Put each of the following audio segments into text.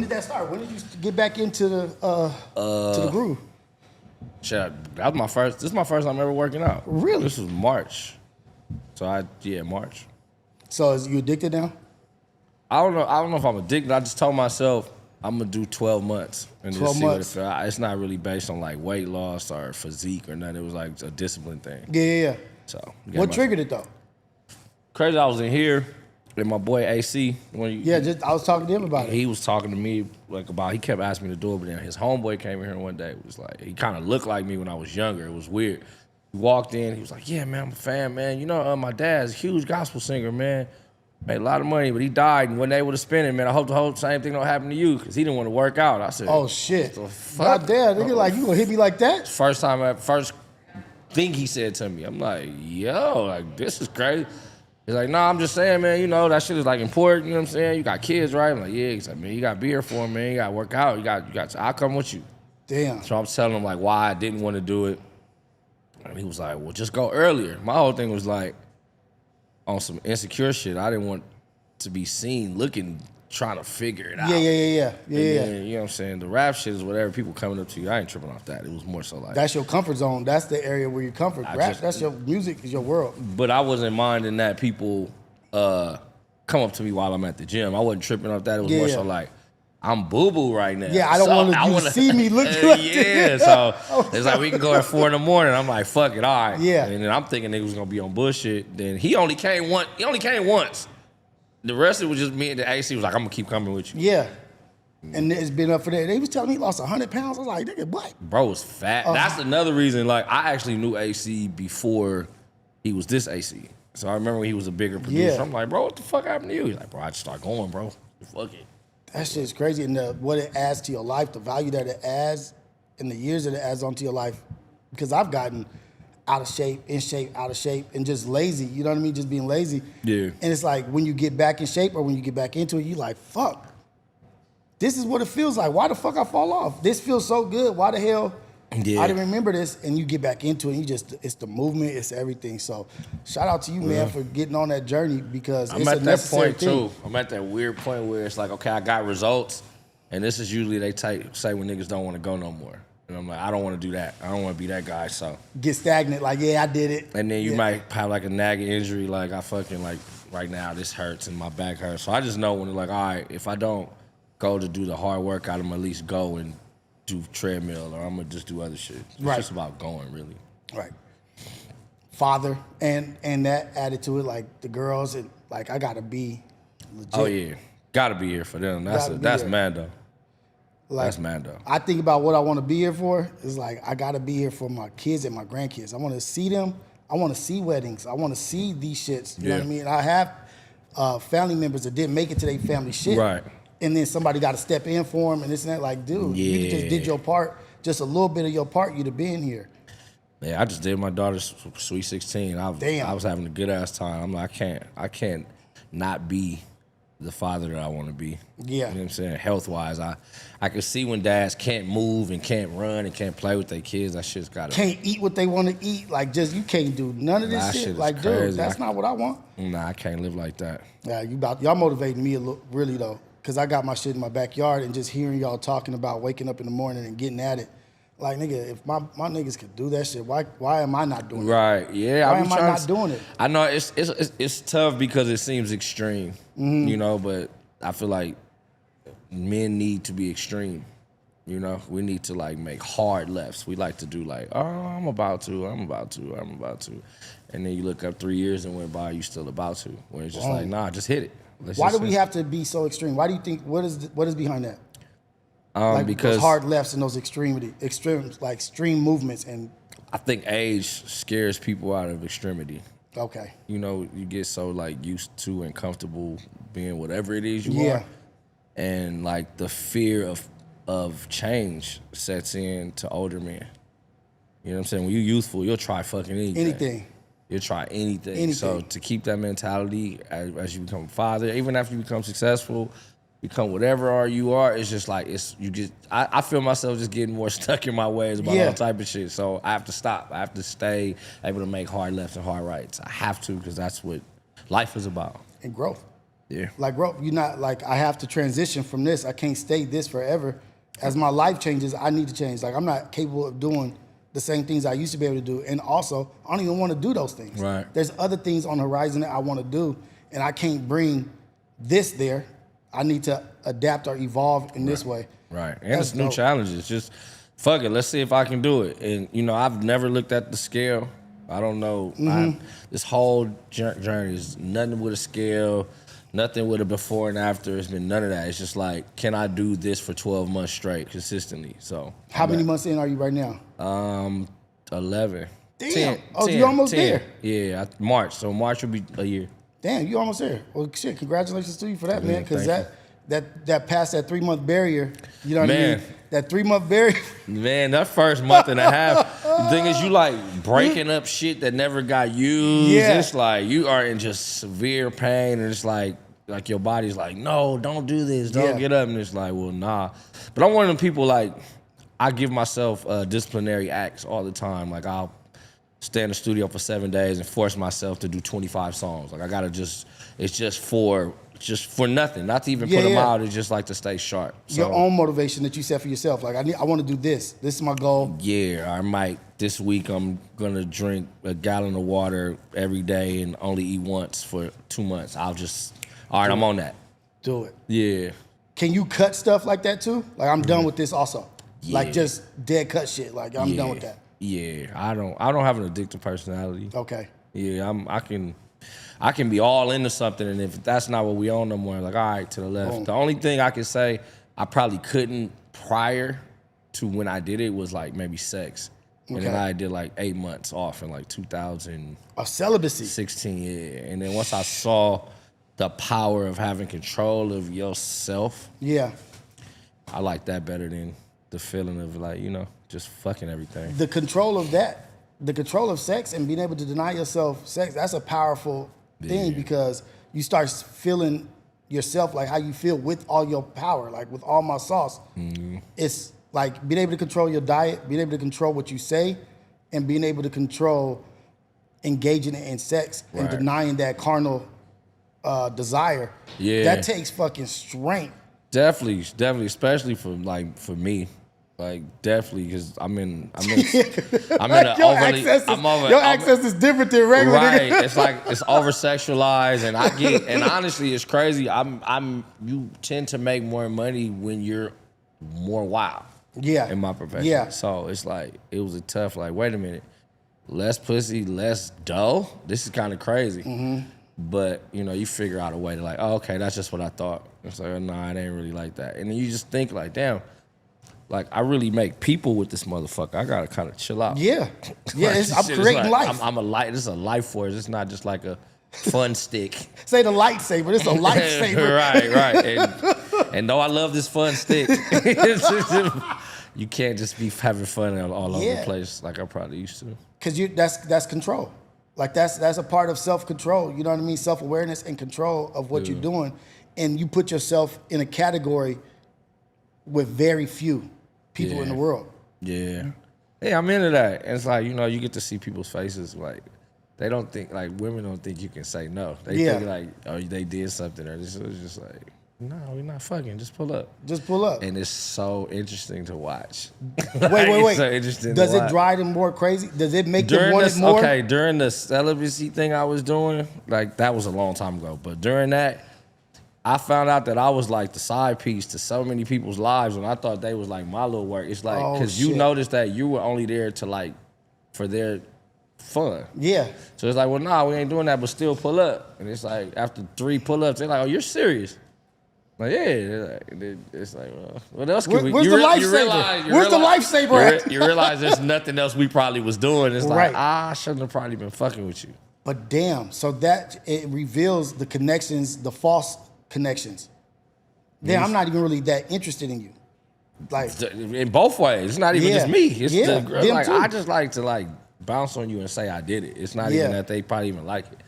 did that start? When did you get back into the to the groove? Shit, that was my first. This is my first time ever working out. Really? This was March. So March. So is you addicted now? I don't know if I'm addicted. I just told myself I'm gonna do 12 months and 12 just see months. what it feels. It's not really based on like weight loss or physique or nothing. It was like a discipline thing. Yeah. So What triggered it though? Crazy, I was in here with my boy AC. I was talking to him about it. He was talking to me he kept asking me to do it, but then his homeboy came in here one day. It was like, he kind of looked like me when I was younger. It was weird. He walked in, he was like, yeah, man, I'm a fan, man. You know, my dad's a huge gospel singer, man. Made a lot of money, but he died and wasn't able to spend it, man. I hope the whole same thing don't happen to you, because he didn't want to work out. I said, oh, shit. What the fuck? God damn, nigga, like, you gonna hit me like that? First thing he said to me. I'm like, yo, like, this is crazy. He's like, nah, I'm just saying, man, you know, that shit is like important, you know what I'm saying? You got kids, right? I'm like, yeah. He's like, man, you got to be here for him, man. You got to work out. You got. I'll come with you. Damn. So I'm telling him like why I didn't want to do it. And he was like, well, just go earlier. My whole thing was like, on some insecure shit, I didn't want to be seen trying to figure it out. Yeah. Then, you know what I'm saying? The rap shit is whatever people coming up to you. I ain't tripping off that. It was more so like, that's your comfort zone. That's the area where you comfort. Rap, that's your music, is your world. But I wasn't minding that people come up to me while I'm at the gym. I wasn't tripping off that. It was more so like, I'm boo-boo right now. Yeah, I don't want you to see me looking like this. So it's like we can go at 4 a.m. I'm like, fuck it, all right. Yeah. And then I'm thinking niggas was gonna be on bullshit. Then he only came once. The rest of it was just me and the AC was like, I'm gonna keep coming with you. Yeah. And it's been up for that. They was telling me he lost 100 pounds. I was like, nigga, what? Bro was fat. That's another reason, like, I actually knew AC before he was this AC. So I remember when he was a bigger producer. Yeah. I'm like, bro, what the fuck happened to you? He's like, bro, I just started going, bro. Fuck it. That shit's crazy. And what it adds to your life, the value that it adds, and the years that it adds onto your life. Because I've gotten out of shape, in shape, out of shape, and just lazy. You know what I mean? Just being lazy. Yeah. And it's like when you get back in shape or when you get back into it, you like, fuck. This is what it feels like. Why the fuck I fall off? This feels so good. Why the hell I didn't remember this? And you get back into it, and it's the movement, it's everything. So shout out to you, man, for getting on that journey, because I'm it's at a that necessary point thing. too. I'm at that weird point where it's like, okay, I got results, and this is usually they say when niggas don't want to go no more. And I'm like, I don't want to do that. I don't want to be that guy. So Get stagnant, like, yeah, I did it. and then you might have like a nagging injury, like I fucking like right now this hurts and my back hurts. So I just know when like, all right, if I don't go to do the hard workout, I'm at least go and do treadmill, or I'm gonna just do other shit. It's just about going, really. Right. Father, and that added to it, like the girls, and like I gotta be legit. Oh yeah, gotta be here for them. That's Mando. Like, That's Mando. I think about what I want to be here for. It's like I gotta be here for my kids and my grandkids. I want to see them. I want to see weddings. I want to see these shits. You know what I mean? I have family members that didn't make it to their family shit. Right. And then somebody got to step in for them, and this and that. Like, dude, you just did your part. Just a little bit of your part, you'd have been here. Yeah, I just did my daughter's sweet 16. Damn. I was having a good ass time. I'm like, I can't not be the father that I want to be. Yeah. You know what I'm saying? Health wise, I can see when dads can't move and can't run and can't play with their kids. That shit's got to. Can't eat what they want to eat. Like, just you can't do none of this shit. Like, crazy. dude, that's not what I want. Nah, I can't live like that. Yeah, y'all motivating me a little, really though, because I got my shit in my backyard, and just hearing y'all talking about waking up in the morning and getting at it. Like, nigga, if my niggas could do that shit, why am I not doing it? Right, yeah. Why am I not doing it? I know it's tough because it seems extreme, you know, but I feel like men need to be extreme. You know, we need to like make hard lefts. We like to do like, oh, I'm about to. And then you look up 3 years and went by, you still about to. Where it's just like, nah, just hit it. Why do we have to be so extreme? Why do you think, what is behind that? Like because those hard lefts and those extreme movements, and I think age scares people out of extremity. Okay. You know, you get so like used to and comfortable being whatever it is you are. And like the fear of change sets in to older men. You know what I'm saying? When you're youthful, you'll try fucking anything. You'll try anything. So to keep that mentality as you become a father, even after you become successful, become whatever you are, it's just like I feel myself just getting more stuck in my ways about all type of shit. So I have to stop. I have to stay able to make hard lefts and hard rights. I have to, because that's what life is about. And growth. Yeah. Like, bro, you're not like, I have to transition from this. I can't stay this forever. As my life changes, I need to change. Like, I'm not capable of doing the same things I used to be able to do. And also, I don't even want to do those things. Right. There's other things on the horizon that I want to do, and I can't bring this there. I need to adapt or evolve in this way. Right. And it's new challenges. Just fuck it. Let's see if I can do it. And, you know, I've never looked at the scale. I don't know. This whole journey is nothing with a scale, nothing with a before and after. It's been none of that. It's just like, can I do this for 12 months straight consistently? So how many months in are you right now? 11. Damn. 10, oh, 10, you almost 10. there. Yeah, March. So March will be a year. Damn, you almost there. Well, shit, congratulations to you for that, man. Because thank that past that 3-month barrier, you know what I Man. mean? That 3-month barrier. Man, that first month and a half, the thing is you like breaking up shit that never got used. Yeah. It's like you are in just severe pain, and it's like your body's like, no, don't do this, don't get up. And it's like, well, nah. But I'm one of them people, like, I give myself disciplinary acts all the time. Like, I'll stay in the studio for 7 days and force myself to do 25 songs. Like, I gotta it's just for nothing, not to even put them out. It's just like to stay sharp. So, your own motivation that you set for yourself. Like, I want to do this. This is my goal. Yeah, I might. This week I'm gonna drink a gallon of water every day and only eat once for 2 months. All right, I'm on that. Do it. Yeah. Can you cut stuff like that too? Like, I'm done with this also. Yeah. Like, just dead cut shit. Like, I'm done with that. Yeah, I don't have an addictive personality. Okay. Yeah, I can be all into something, and if that's not what we own no more, like, all right, to the left. Boom. The only thing I can say I probably couldn't prior to when I did it was like maybe sex. And then I did like 8 months off in like 2016, Of celibacy. yeah. And then once I saw the power of having control of yourself, Yeah. I like that better than the feeling of like, you know, just fucking everything. The control of that, the control of sex and being able to deny yourself sex, that's a powerful thing because you start feeling yourself like how you feel with all your power, like with all my sauce. It's like being able to control your diet, being able to control what you say, and being able to control engaging in sex and denying that carnal desire. Yeah. That takes fucking strength. Definitely, especially for me. Like, definitely, because I'm in a Your overly, access is different than regular. right. Nigga. It's like it's over sexualized, and honestly, it's crazy. You tend to make more money when you're more wild. Yeah. In my profession. Yeah. So it's like it was a tough. Like, wait a minute, less pussy, less dough. This is kind of crazy. But you know, you figure out a way to like, oh, okay, that's just what I thought. It's like, nah, it ain't really like that. And then you just think like, damn. Like, I really make people with this motherfucker. I gotta kind of chill out. Yeah, yeah. Like, I'm creating life. I'm a light. This is a life force. It's not just like a fun stick. Say the lightsaber. This is a lightsaber. right. And though I love this fun stick, you can't just be having fun all over the place like I probably used to. Cause that's control. Like that's a part of self-control. You know what I mean? Self-awareness and control of what you're doing, and you put yourself in a category with very few people in the world. Yeah. Yeah, I'm into that. And it's like, you know, you get to see people's faces. Like, they don't think, like, women don't think you can say no. They think, like, oh, they did something. Or it's just like, no, we're not fucking. Just pull up. Just pull up. And it's so interesting to watch. Wait. It's so interesting Does to it watch. drive them more crazy? Does it make them want it more? Okay, during the celibacy thing I was doing, like, that was a long time ago. But during that, I found out that I was like the side piece to so many people's lives when I thought they was like my little work. It's like, because you noticed that you were only there to like, for their fun. Yeah. So it's like, well, nah, we ain't doing that, but still pull up. And it's like, after 3 pull-ups, they're like, oh, you're serious? Like, yeah. It's like, well, what else can we do? Where's the lifesaver? Where's the lifesaver at? You realize there's nothing else we probably was doing. It's like, I shouldn't have probably been fucking with you. But damn, so that, it reveals the connections, the false connections. Then I'm not even really that interested in you. Like, in both ways. It's not even just me. It's the girl. Like, too. I just like to like bounce on you and say I did it. It's not even that they probably even like it.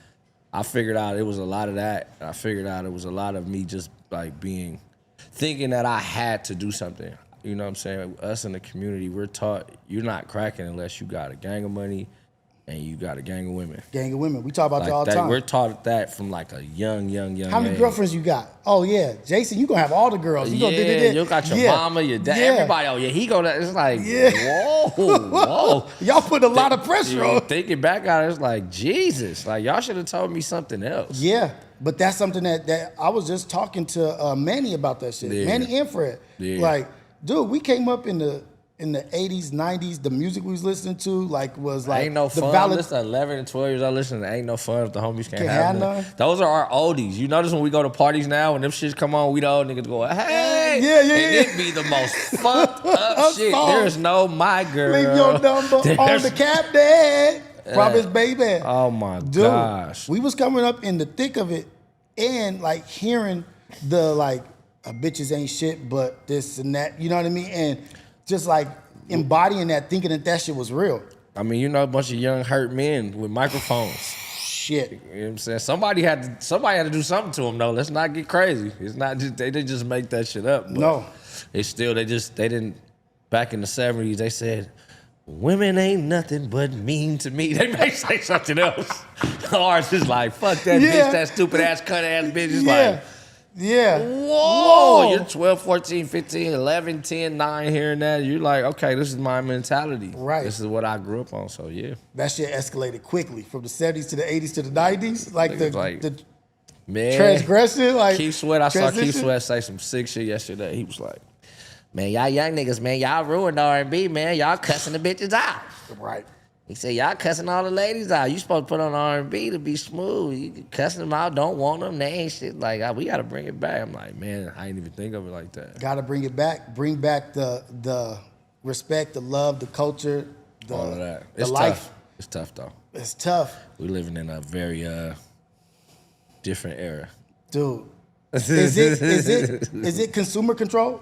I figured out it was a lot of that. I figured out it was a lot of me just like thinking that I had to do something. You know what I'm saying? Us in the community, we're taught you're not cracking unless you got a gang of money, and you got a gang of women. Gang of women. We talk about like that all the time. We're taught that from like a young How many age. girlfriends you got? Oh, yeah. Jason, you going to have all the girls. You You got your mama, your dad, everybody. Oh, yeah, he gonna, it's like, whoa. Y'all put a lot of pressure on. Thinking back on it, it's like, Jesus. Like, y'all should have told me something else. Yeah, but that's something that I was just talking to Manny about that shit. Yeah. Manny and Fred. Yeah. Like, dude, we came up in the 80s, 90s, the music we was listening to was like Ain't no the fun. Listen, 11 and 12 years old, listen to Ain't No Fun if the homies can't have none. Those are our oldies. You notice when we go to parties now, when them shits come on, we the old niggas go, hey. Yeah. And it be the most fucked up shit. There's no my girl. Leave your number on the cabinet. Promise, baby. Oh my gosh. We was coming up in the thick of it and like hearing the like, bitches ain't shit, but this and that, you know what I mean? And just like embodying that, thinking that shit was real. I mean, you know, a bunch of young hurt men with microphones. Shit. You know what I'm saying? Somebody had to do something to them though. Let's not get crazy. It's not just, they didn't just make that shit up. But no. It's still, they didn't, back in the 70s, they said, women ain't nothing but mean to me. They may say something else. Ours is like, fuck that bitch, that stupid ass, cunt ass bitch. It's like, whoa, you're 12, 14, 15, 11, 10, 9, hearing that. You're like, okay, this is my mentality. Right. This is what I grew up on, so yeah. That shit escalated quickly from the 70s to the 80s to the 90s. Like the man, transgression. Like Keith Sweat, I saw Keith Sweat say some sick shit yesterday. He was like, man, y'all young niggas, man, y'all ruined R&B, man. Y'all cussing the bitches out. Right. He said, y'all cussing all the ladies out. You supposed to put on R&B to be smooth. You cussing them out, don't want them, they ain't shit. Like, we got to bring it back. I'm like, man, I didn't even think of it like that. Got to bring it back. Bring back the respect, the love, the culture, all of that. The life. Tough. It's tough, though. It's tough. We're living in a very different era. Dude, is it consumer control?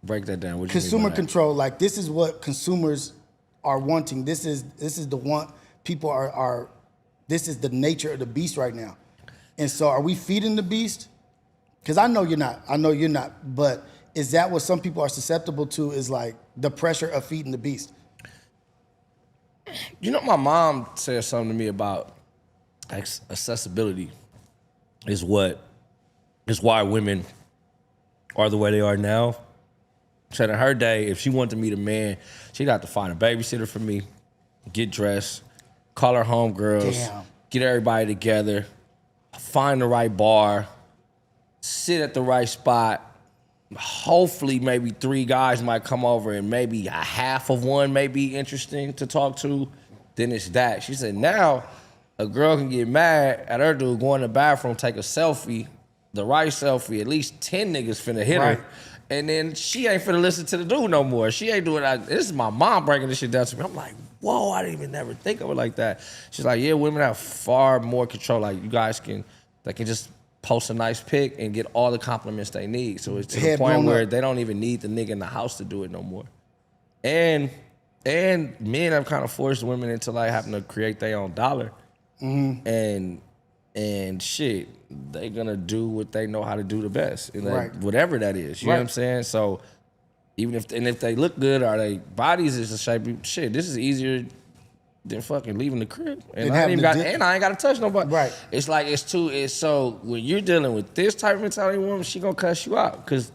Break that down. What Consumer control. Like, this is what consumers are wanting. This is the want. People are. This is the nature of the beast right now. And so, are we feeding the beast? Because I know you're not. But is that what some people are susceptible to? Is like the pressure of feeding the beast? You know, my mom said something to me about accessibility is why women are the way they are now. Said in her day, if she wanted to meet a man, she'd have to find a babysitter for me, get dressed, call her homegirls, get everybody together, find the right bar, sit at the right spot. Hopefully, maybe 3 guys might come over and maybe a half of one may be interesting to talk to. Then it's that. She said, now a girl can get mad at her dude, go in the bathroom, take a selfie, the right selfie, at least 10 niggas finna hit her. And then she ain't finna listen to the dude no more. She ain't doing that. This is my mom breaking this shit down to me. I'm like, whoa, I didn't even never think of it like that. She's like, yeah, women have far more control. Like, you guys can just post a nice pic and get all the compliments they need. So it's to the point where they don't even need the nigga in the house to do it no more. And men have kind of forced women into like having to create their own dollar. Mm-hmm. And shit, they gonna do what they know how to do the best, and like, whatever that is. You know what I'm saying? So even if they look good or their bodies is a shape, shit, this is easier than fucking leaving the crib. And I ain't gotta touch nobody. Right. It's like it's so when you're dealing with this type of mentality woman, she gonna cuss you out. Cause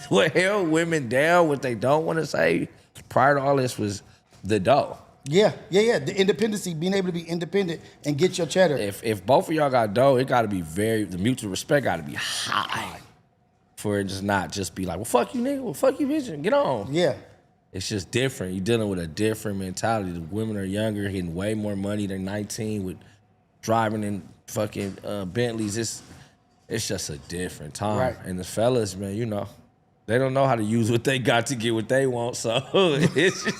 what held women down, what they don't want to say prior to all this was the dough. Yeah. The independency, being able to be independent and get your cheddar. If both of y'all got dough, it got to be the mutual respect got to be high for it just not just be like, well, fuck you, nigga. Well, fuck you, bitch. Get on. Yeah. It's just different. You're dealing with a different mentality. The women are younger, getting way more money. They're 19 with driving in fucking Bentleys. It's just a different time. Right. And the fellas, man, you know, they don't know how to use what they got to get what they want. So it's just...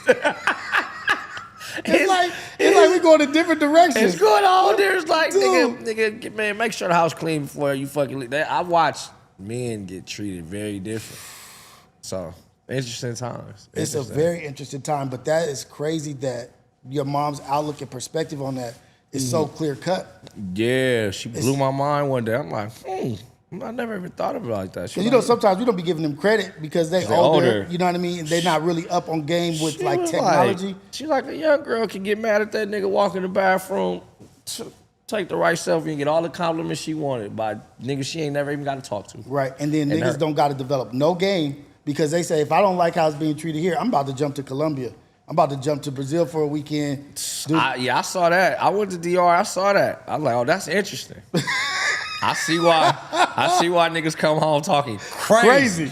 It's like we going in different directions. It's going on. There's like, nigga, man, make sure the house clean before you fucking leave. I watch men get treated very different. So, interesting times. It's a very interesting time, but that is crazy that your mom's outlook and perspective on that is so clear cut. Yeah, she blew my mind one day. I'm like, I never even thought of it like that. Because, you know, sometimes we don't be giving them credit because they're older. You know what I mean? They're not really up on game with, like, technology. She's like, a young girl can get mad at that nigga, walk in the bathroom, take the right selfie and get all the compliments she wanted by niggas she ain't never even got to talk to. Right, and then niggas don't got to develop no game because they say, if I don't like how it's being treated here, I'm about to jump to Colombia. I'm about to jump to Brazil for a weekend. I saw that. I went to DR. I saw that. I was like, oh, that's interesting. I see why niggas come home talking crazy.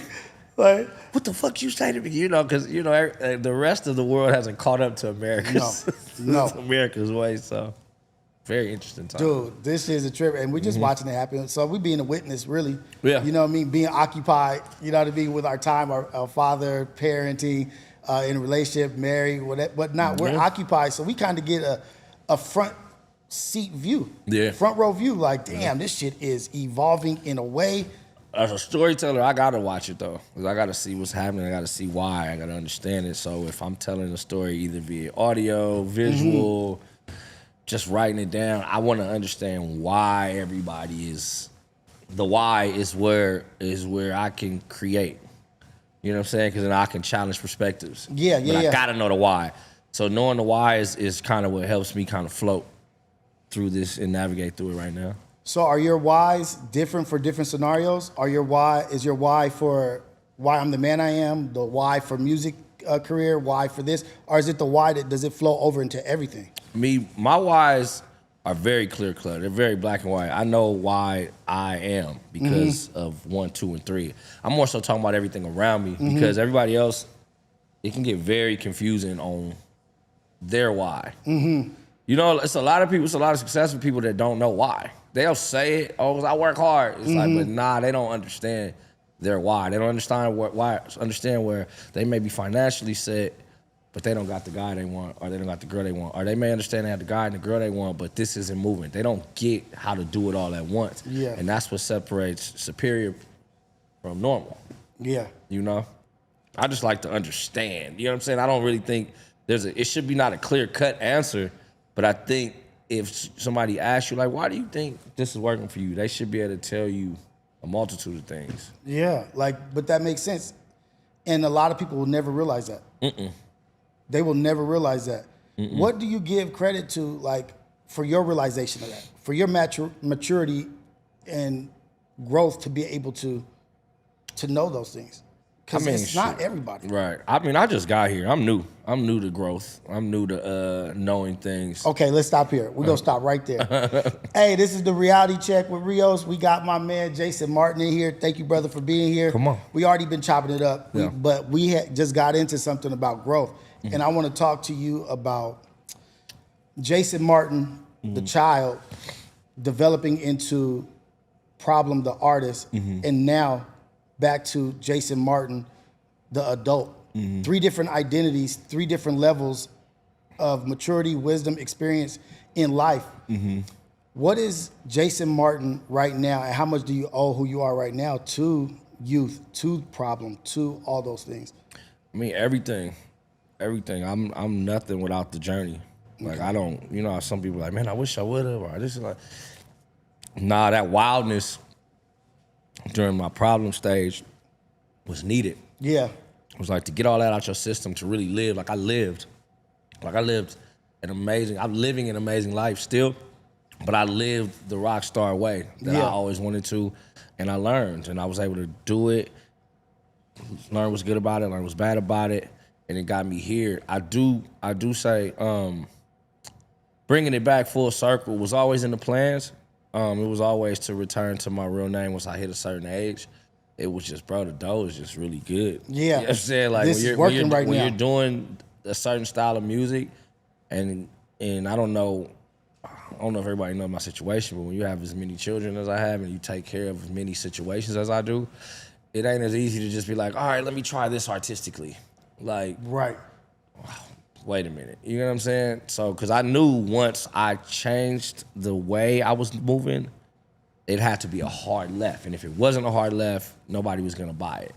Like, what the fuck you say to me? You know, because, you know, the rest of the world hasn't caught up to America's, America's way, so very interesting time. Dude, this is a trip, and we're just watching it happen. So we being a witness, really. Yeah. You know what I mean? Being occupied, you know what I mean, with our time, our father, parenting, in a relationship, married, whatnot. We're occupied, so we kind of get a front seat view. Yeah. Front row view, like, damn, this shit is evolving in a way. As a storyteller, I gotta watch it though, because I gotta see what's happening. I gotta see why. I gotta understand it. So if I'm telling a story either via audio, visual, just writing it down, I want to understand why everybody is. The why is where I can create. You know what I'm saying? Because then I can challenge perspectives. But I gotta know the why. So knowing the why is kind of what helps me kind of float through this and navigate through it right now. So are your whys different for different scenarios? Is your why for why I'm the man I am, the why for music career, why for this? Or is it the why that does it flow over into everything? My whys are very clear-cut. They're very black and white. I know why I am because of 1, 2, and 3. I'm more so talking about everything around me because everybody else, it can get very confusing on their why. You know, it's a lot of successful people that don't know why. They'll say it, oh, 'cause I work hard. It's like, but nah, they don't understand their why. They don't understand where they may be financially set, but they don't got the guy they want, or they don't got the girl they want. Or they may understand they have the guy and the girl they want, but this isn't moving. They don't get how to do it all at once. Yeah. And that's what separates superior from normal. Yeah. You know? I just like to understand. You know what I'm saying? I don't really think it should be not a clear-cut answer, but I think if somebody asks you, like, why do you think this is working for you? They should be able to tell you a multitude of things. Yeah, but that makes sense. And a lot of people will never realize that. They will never realize that. What do you give credit to, like, for your realization of that? For your maturity and growth to be able to know those things? Because it's not everybody. Right. I mean, I just got here. I'm new. I'm new to growth. I'm new to knowing things. Okay, let's stop here. We're going to stop right there. Hey, this is the Reality Check with Rios. We got my man Jason Martin in here. Thank you, brother, for being here. Come on. We already been chopping it up, Yeah. but we just got into something about growth. And I want to talk to you about Jason Martin, the child, developing into Problem the artist, and now back to Jason Martin, the adult. 3 different identities, 3 different levels of maturity, wisdom, experience in life. What is Jason Martin right now, and how much do you owe who you are right now to youth, to Problem, to all those things? I mean, everything. I'm nothing without the journey. Like, I don't, you know, some people are like, man, I wish I would have, or this is like, nah, that wildness during my Problem stage was needed. Yeah. It was like to get all that out your system, to really live. I'm living an amazing life still, but I lived the rock star way that I always wanted to, and I learned, and I was able to do it, learn what's good about it, learn what's bad about it, and it got me here. I do say bringing it back full circle was always in the plans. It was always to return to my real name once I hit a certain age. It was just, bro, the dough is just really good. Yeah. You know what I'm saying? Like, this is working right now. When you're doing a certain style of music, and I don't know if everybody knows my situation, but when you have as many children as I have and you take care of as many situations as I do, it ain't as easy to just be like, all right, let me try this artistically. Like, right. Wait a minute. You know what I'm saying? So, because I knew once I changed the way I was moving, it had to be a hard left. And if it wasn't a hard left, nobody was going to buy it.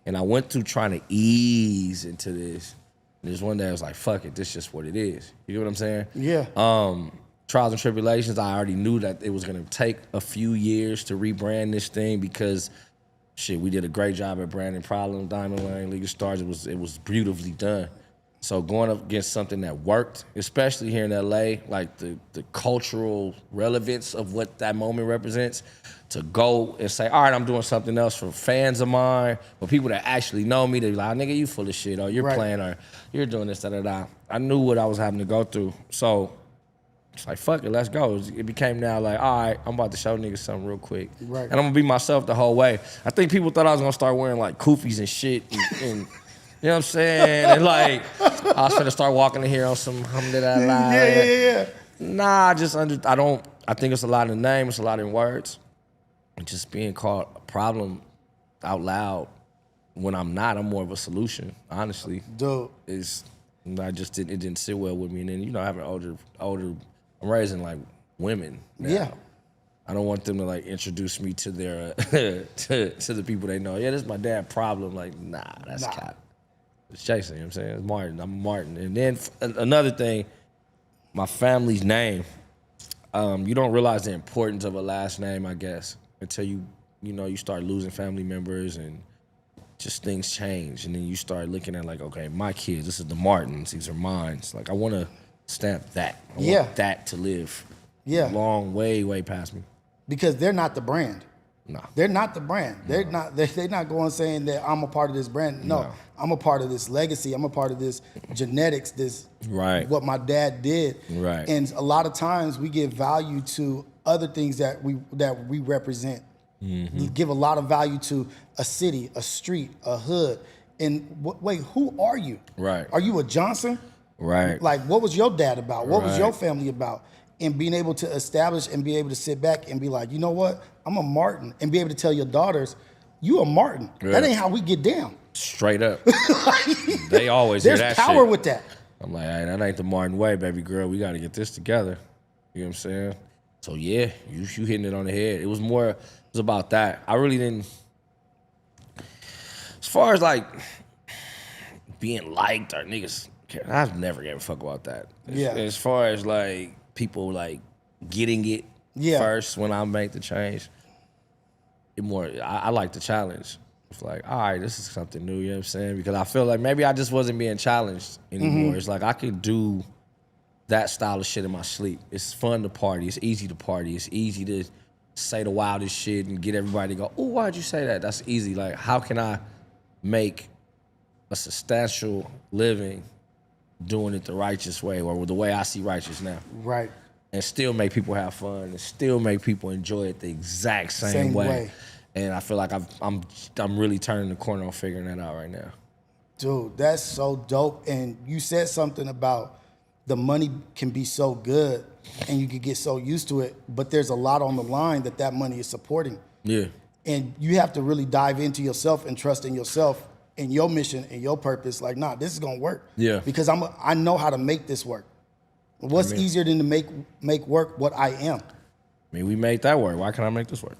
And I went through trying to ease into this. And this one day I was like, fuck it, this is just what it is. You know what I'm saying? Yeah. trials and tribulations. I already knew that it was gonna take a few years to rebrand this thing because shit, we did a great job at branding Problem, Diamond Lane, League of Stars. It was beautifully done. So going up against something that worked, especially here in LA, like the cultural relevance of what that moment represents, to go and say, all right, I'm doing something else for fans of mine, but people that actually know me, they're like, oh, nigga, you full of shit, or you're playing, or you're doing this, da-da-da. I knew what I was having to go through. So it's like, fuck it, let's go. It became now like, all right, I'm about to show niggas something real quick. Right. And I'm gonna be myself the whole way. I think people thought I was gonna start wearing like koofies and shit and you know what I'm saying? And like, I was gonna start walking in here on some alhamdulillah. Yeah. Nah, I think it's a lot in the name, it's a lot in words. And just being called a problem out loud when I'm not, I'm more of a solution, honestly. Dope. It didn't sit well with me. And then, having older, I'm raising like women now. Yeah. I don't want them to like introduce me to their, to the people they know. Yeah, this is my dad problem. Like, nah, that's cap. It's Jason, you know what I'm saying? It's Martin, I'm Martin. And then another thing, my family's name. You don't realize the importance of a last name, I guess, until you start losing family members and just things change. And then you start looking at like, okay, my kids, this is the Martins, these are mine. Like, I want to stamp that. I want that to live long, way, way past me. Because they're not the brand. No. They're not the brand. They're not going saying that I'm a part of this brand. No. I'm a part of this legacy. I'm a part of this genetics, this what my dad did. Right. And a lot of times we give value to other things that we represent. Mm-hmm. We give a lot of value to a city, a street, a hood. And wait, who are you? Right. Are you a Johnson? Right. Like, what was your dad about? What was your family about? And being able to establish and be able to sit back and be like, you know what? I'm a Martin. And be able to tell your daughters, you a Martin. Yeah. That ain't how we get down. Straight up. They always hear that shit. There's power with that. I'm like, hey, that ain't the Martin way, baby girl. We got to get this together. You know what I'm saying? So yeah, you hitting it on the head. It was about that. I really didn't, as far as like being liked or niggas, I've never gave a fuck about that. As far as like people like getting it first when I make the change, I like the challenge. It's like, all right, this is something new, you know what I'm saying? Because I feel like maybe I just wasn't being challenged anymore. Mm-hmm. It's like I could do that style of shit in my sleep. It's fun to party. It's easy to party. It's easy to say the wildest shit and get everybody to go, oh, why'd you say that? That's easy. Like, how can I make a substantial living doing it the righteous way or the way I see righteous now? Right. And still make people have fun and still make people enjoy it the exact same way. And I feel like I'm really turning the corner on figuring that out right now. Dude, that's so dope. And you said something about the money can be so good and you can get so used to it, but there's a lot on the line that money is supporting. Yeah. And you have to really dive into yourself and trust in yourself and your mission and your purpose. Like, nah, this is gonna work. Yeah. Because I know how to make this work. What's easier than to make work what I am? I mean, we made that work. Why can't I make this work?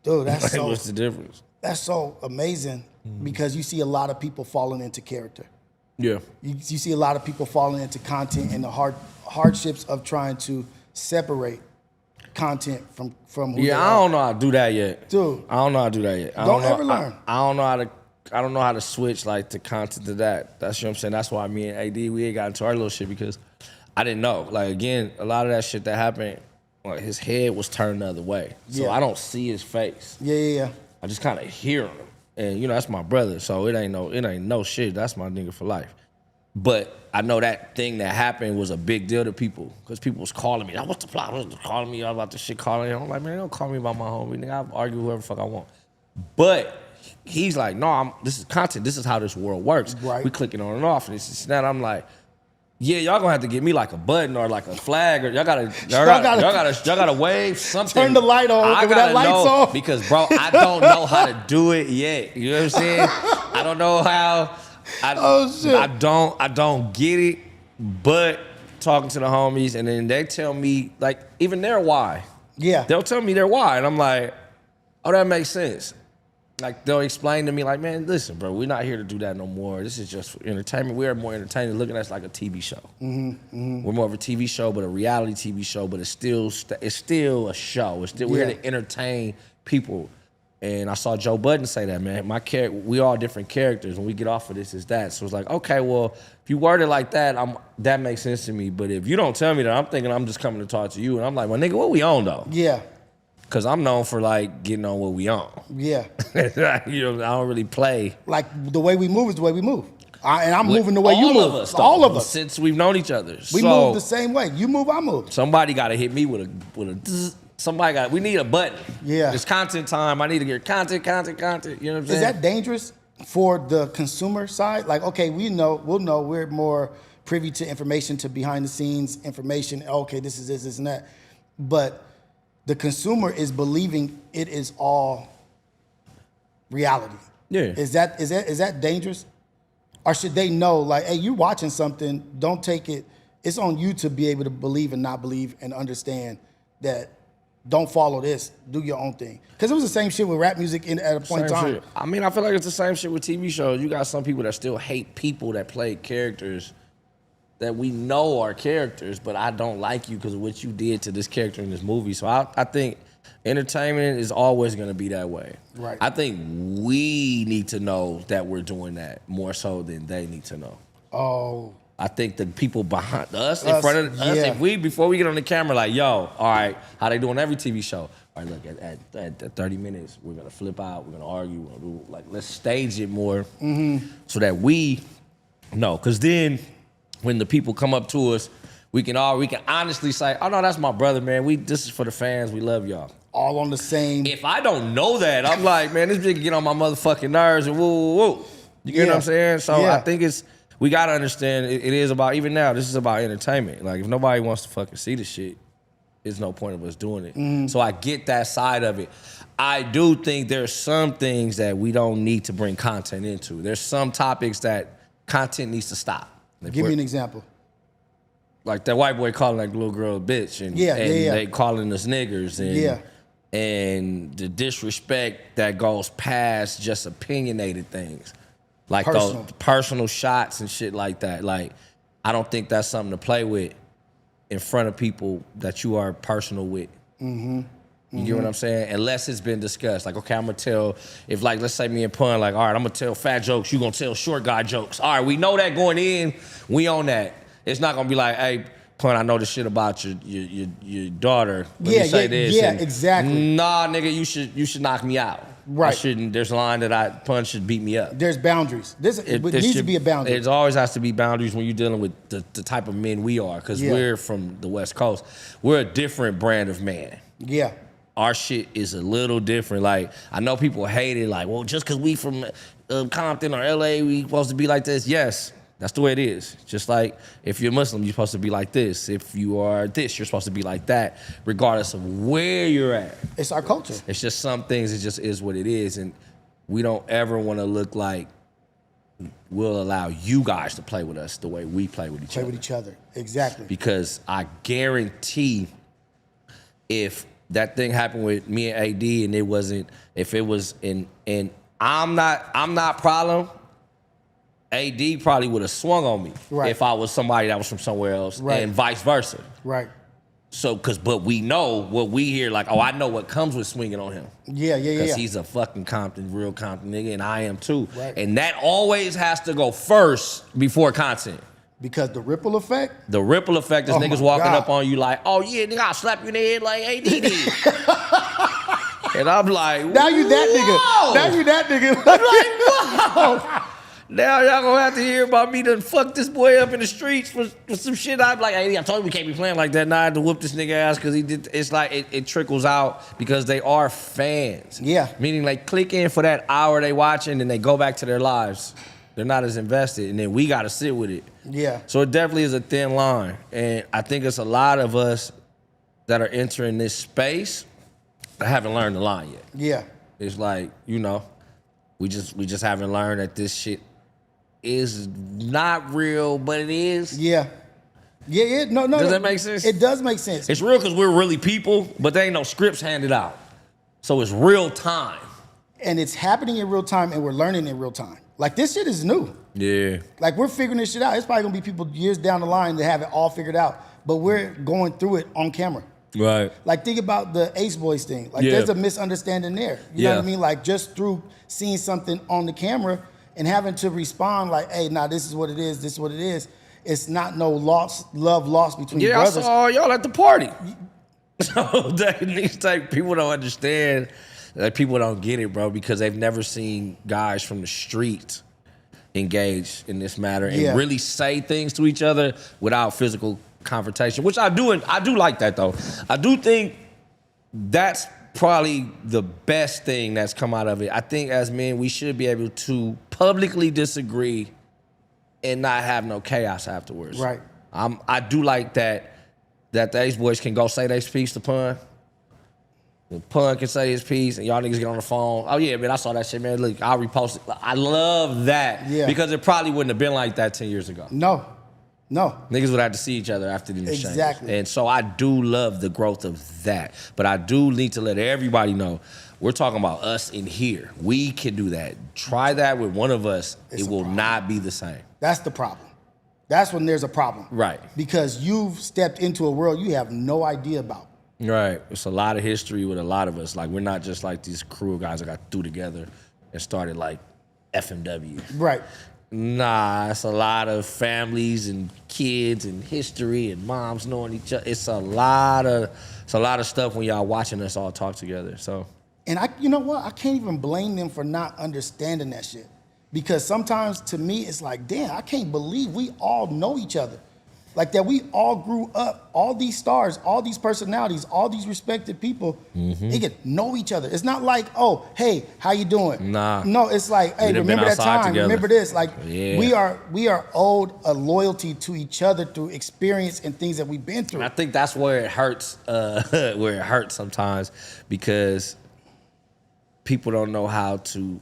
Dude, that's so. What's the difference? That's so amazing because you see a lot of people falling into character. Yeah. You see a lot of people falling into content and the hardships of trying to separate content from who they are. I don't know how to do that yet. Dude. I don't know how to do that yet. Don't ever learn. I don't know how to switch like the content to that. That's what I'm saying. That's why me and AD, we ain't got into our little shit because I didn't know. Like, again, a lot of that shit that happened, like, his head was turned the other way. So I don't see his face. Yeah. I just kind of hear him. And, that's my brother. So it ain't no shit. That's my nigga for life. But I know that thing that happened was a big deal to people because people was calling me. What's the plot? What's calling me about this shit? Calling. I'm like, man, don't call me about my homie. Nigga, I'll argue whoever the fuck I want. But he's like, no, this is content. This is how this world works. Right. We clicking on and off. And it's that. I'm like, yeah, y'all gonna have to give me like a button or like a flag or y'all gotta wave something. Turn the light on. When that light's off. Because bro, I don't know how to do it yet. You know what I'm saying? I don't know how. I don't get it. But talking to the homies and then they tell me like even their why. Yeah. They'll tell me their why and I'm like, oh, that makes sense. Like they'll explain to me, like, man, listen, bro, we're not here to do that no more. This is just for entertainment. We are more entertaining. Looking at us like a TV show. We're more of a TV show, but a reality TV show. But it's still a show. We're here to entertain people. And I saw Joe Budden say that, man. We all different characters. When we get off of this, is that. So it's like, okay, well, if you word it like that, that makes sense to me. But if you don't tell me that, I'm thinking I'm just coming to talk to you. And I'm like, well, nigga, what we on though? Yeah. Cause I'm known for like getting on what we on. Yeah. You know, I don't really play. Like the way we move is the way we move. And I'm moving the way you move. All of us. All of us. Since we've known each other. We move the same way. You move, I move. Somebody got to hit me with a we need a button. Yeah. It's content time. I need to get content. You know what I'm saying? Is that dangerous for the consumer side? Like, okay, we'll know we're more privy to information, to behind the scenes information. Okay, this is this and that. But the consumer is believing it is all reality. Yeah. Is that dangerous? Or should they know, like, hey, you're watching something, don't take it. It's on you to be able to believe and not believe and understand that don't follow this, do your own thing. Because it was the same shit with rap music at a point in time. Shit. I mean, I feel like it's the same shit with TV shows. You got some people that still hate people that play characters that we know are characters, but I don't like you because of what you did to this character in this movie. So I think entertainment is always going to be that way. Right. I think we need to know that we're doing that more so than they need to know. Oh. I think the people behind us, in front of us, if before we get on the camera, like, yo, all right, how they doing every TV show? All right, look, at 30 minutes, we're going to flip out, we're going to argue, we're gonna do, like, let's stage it more so that we know. Because then when the people come up to us, we can honestly say, oh, no, that's my brother, man. This is for the fans. We love y'all. All on the same. If I don't know that, I'm like, man, this nigga get on my motherfucking nerves and woo. You get what I'm saying? So I think we got to understand it is about, even now, this is about entertainment. Like, if nobody wants to fucking see the shit, there's no point of us doing it. So I get that side of it. I do think there's some things that we don't need to bring content into. There's some topics that content needs to stop. Like, give me an example. Like that white boy calling that little girl a bitch, and they calling us niggers, and the disrespect that goes past just opinionated things, like those personal shots and shit like that. Like, I don't think that's something to play with in front of people that you are personal with. You get what I'm saying? Unless it's been discussed. Like, okay, I'm gonna tell, if like, let's say me and Pun, like, all right, I'm gonna tell fat jokes, you gonna tell short guy jokes. All right, we know that going in, we own that. It's not gonna be like, hey, Pun, I know this shit about your daughter. Let me say this. Yeah, exactly. Nah, nigga, you should knock me out. Right. There's a line that Pun should beat me up. There's boundaries. It needs to be a boundary. It always has to be boundaries when you're dealing with the type of men we are, because we're from the West Coast. We're a different brand of man. Yeah. Our shit is a little different. Like, I know people hate it, like, well, just because we from Compton or LA, we supposed to be like this. Yes, that's the way it is. Just like if you're Muslim, you're supposed to be like this. If you are this, you're supposed to be like that, regardless of where you're at. It's our culture. It's just some things, it just is what it is. And we don't ever want to look like we'll allow you guys to play with us the way we play with each other. Play with each other, exactly. Because I guarantee if that thing happened with me and AD and it wasn't, if it was I'm not problem, AD probably would have swung on me if I was somebody that was from somewhere else, and vice versa. Right. So, but we know what we hear, like, oh, I know what comes with swinging on him. Yeah. Because he's a fucking real Compton nigga, and I am too. Right. And that always has to go first before content. Because the ripple effect? The ripple effect is niggas walking up on you like, oh yeah, nigga, I'll slap you in the head like AD did. And I'm like, now you that nigga. Now you that nigga. I'm like, whoa. Now y'all gonna have to hear about me done fuck this boy up in the streets for some shit. I'm like, hey, I told you we can't be playing like that. Now I had to whoop this nigga ass because he did. It's like it trickles out because they are fans. Yeah. Meaning they click in for that hour they watching and they go back to their lives. They're not as invested, and then we gotta sit with it. Yeah. So it definitely is a thin line, and I think it's a lot of us that are entering this space that haven't learned the line yet. Yeah. It's like, you know, we just haven't learned that this shit is not real, but it is. Yeah. Yeah. No. Does that make sense? It does make sense. It's real because we're really people, but there ain't no scripts handed out, so it's real time. And it's happening in real time, and we're learning in real time. Like, this shit is new. Yeah. Like, we're figuring this shit out. It's probably gonna be people years down the line that have it all figured out, but we're going through it on camera. Right. Like, think about the Ace Boys thing. Like, there's a misunderstanding there. You know what I mean? Like, just through seeing something on the camera and having to respond like, hey, nah, this is what it is, this is what it is. It's not no love lost between brothers. I saw y'all at the party. So people don't understand. Like, people don't get it, bro, because they've never seen guys from the street engage in this matter and really say things to each other without physical confrontation, which I do, and I do like that, though. I do think that's probably the best thing that's come out of it. I think as men, we should be able to publicly disagree and not have no chaos afterwards. Right. I do like that the Ace Boys can go say their piece to Pun. Pun can say his piece, and y'all niggas get on the phone. Oh, yeah, man, I saw that shit, man. Look, I'll repost it. I love that. Yeah. Because it probably wouldn't have been like that 10 years ago. No. Niggas would have to see each other after the exchange. Exactly. And so I do love the growth of that. But I do need to let everybody know, we're talking about us in here. We can do that. Try that with one of us. It will not be the same. That's the problem. That's when there's a problem. Right. Because you've stepped into a world you have no idea about. Right. It's a lot of history with a lot of us. Like, we're not just like these crew of guys that got threw together and started like FMW. Right. Nah, it's a lot of families and kids and history and moms knowing each other. It's a lot of stuff when y'all watching us all talk together. So, and you know what? I can't even blame them for not understanding that shit. Because sometimes to me it's like, damn, I can't believe we all know each other. Like that we all grew up, all these stars, all these personalities, all these respected people, they get know each other. It's not like, oh, hey, how you doing? Nah. No, it's like, hey, remember that time, together. Remember this. Like we are owed a loyalty to each other through experience and things that we've been through. And I think that's where it hurts, sometimes, because people don't know how to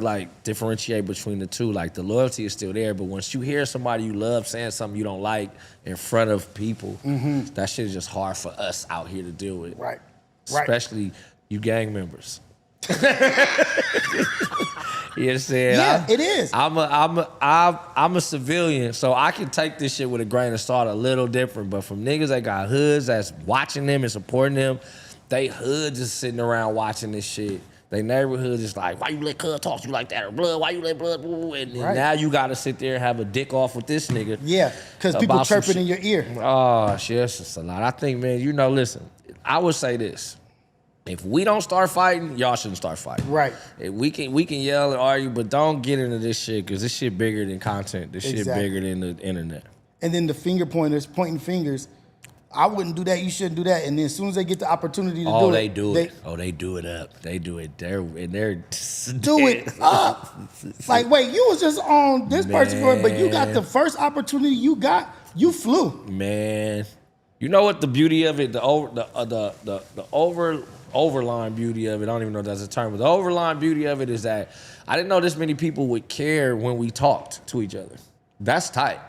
like differentiate between the two. Like the loyalty is still there, but once you hear somebody you love saying something you don't like in front of people, that shit is just hard for us out here to deal with. Right. Especially you gang members. You know what I'm saying? Yeah, it is. I'm a civilian, so I can take this shit with a grain of salt a little different. But from niggas that got hoods that's watching them and supporting them, they hoods just sitting around watching this shit. They neighborhood is like, why you let Cuz talk to you like that? Or blood, why you let blood? And now you got to sit there and have a dick off with this nigga. Yeah, because people chirping in your ear. Oh, shit, it's just a lot. I think, man, listen, I would say this. If we don't start fighting, y'all shouldn't start fighting. Right. If we can yell and argue, but don't get into this shit, because this shit bigger than content. This shit bigger than the internet. And then the finger pointers, pointing fingers, I wouldn't do that. You shouldn't do that. And then as soon as they get the opportunity to do it, they do it up. They do it. They're do it up. Like, wait, you was just on this person for it, but you got the first opportunity you got, you flew. Man, you know what the beauty of it? The overline beauty of it. I don't even know if that's a term, but the overline beauty of it is that I didn't know this many people would care when we talked to each other. That's tight.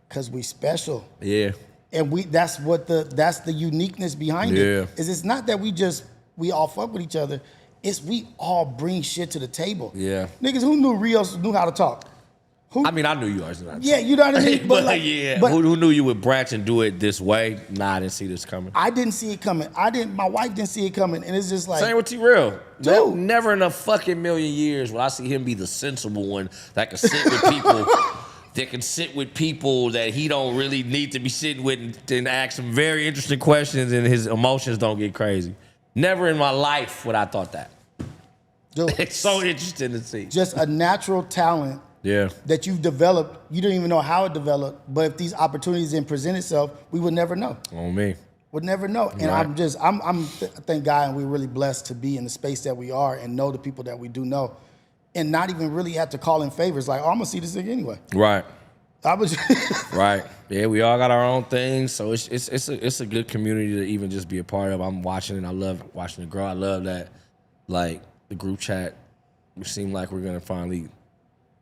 Cause we special. Yeah. And that's the uniqueness behind it. Is it's not that we all fuck with each other. It's we all bring shit to the table. Yeah. Niggas who knew Rios knew how to talk. I mean, I knew you always knew how to talk. Yeah, you know what I mean? But who knew you would branch and do it this way? Nah, I didn't see this coming. I didn't see it coming. My wife didn't see it coming. And it's just like, same with T-Real. Dude. Never in a fucking million years will I see him be the sensible one that can sit with people. That can sit with people that he don't really need to be sitting with and ask some very interesting questions and his emotions don't get crazy. Never in my life would I thought that. Dude, it's so interesting to see. Just a natural talent that you've developed. You don't even know how it developed, but if these opportunities didn't present itself, we would never know. On me. Would never know. And thank God, and we're really blessed to be in the space that we are and know the people that we do know. And not even really have to call in favors. Like, oh, I'm gonna see this thing anyway. Right. Right. Yeah, we all got our own things, so it's a good community to even just be a part of. I'm watching it. I love watching it grow. I love that, like the group chat. We seem like we're gonna finally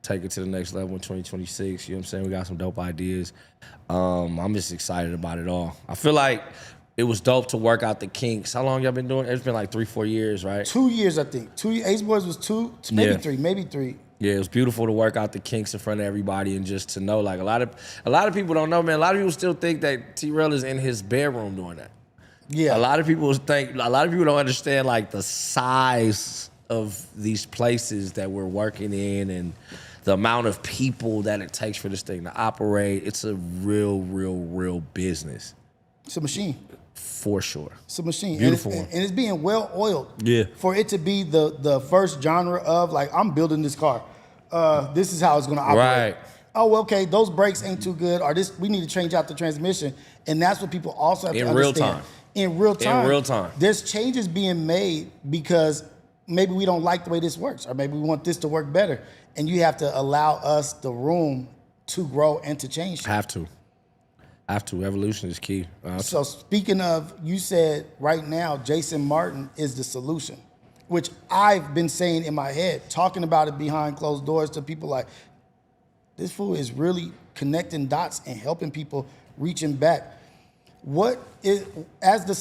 take it to the next level in 2026. You know what I'm saying? We got some dope ideas. I'm just excited about it all. I feel like it was dope to work out the kinks. How long y'all been doing? It's been like 3-4 years, right? 2 years, I think. Ace Boys was 2, maybe 3, maybe 3. Yeah, it was beautiful to work out the kinks in front of everybody and just to know, like, a lot of people don't know, man. A lot of people still think that T-Rail is in his bedroom doing that. Yeah. A lot of people don't understand, like, the size of these places that we're working in and the amount of people that it takes for this thing to operate. It's a real business. It's a machine. For sure. It's a machine. Beautiful and it's being well oiled. Yeah. For it to be the first genre of, like, I'm building this car. This is how it's gonna operate. Right. Oh, okay, those brakes ain't too good, or we need to change out the transmission. And that's what people also have to understand. In real time. There's changes being made because maybe we don't like the way this works, or maybe we want this to work better. And you have to allow us the room to grow and to change. Have to. Evolution is key. So speaking of, you said right now, Jason Martin is the solution, which I've been saying in my head, talking about it behind closed doors to people like, this fool is really connecting dots and helping people reaching back. What is, as a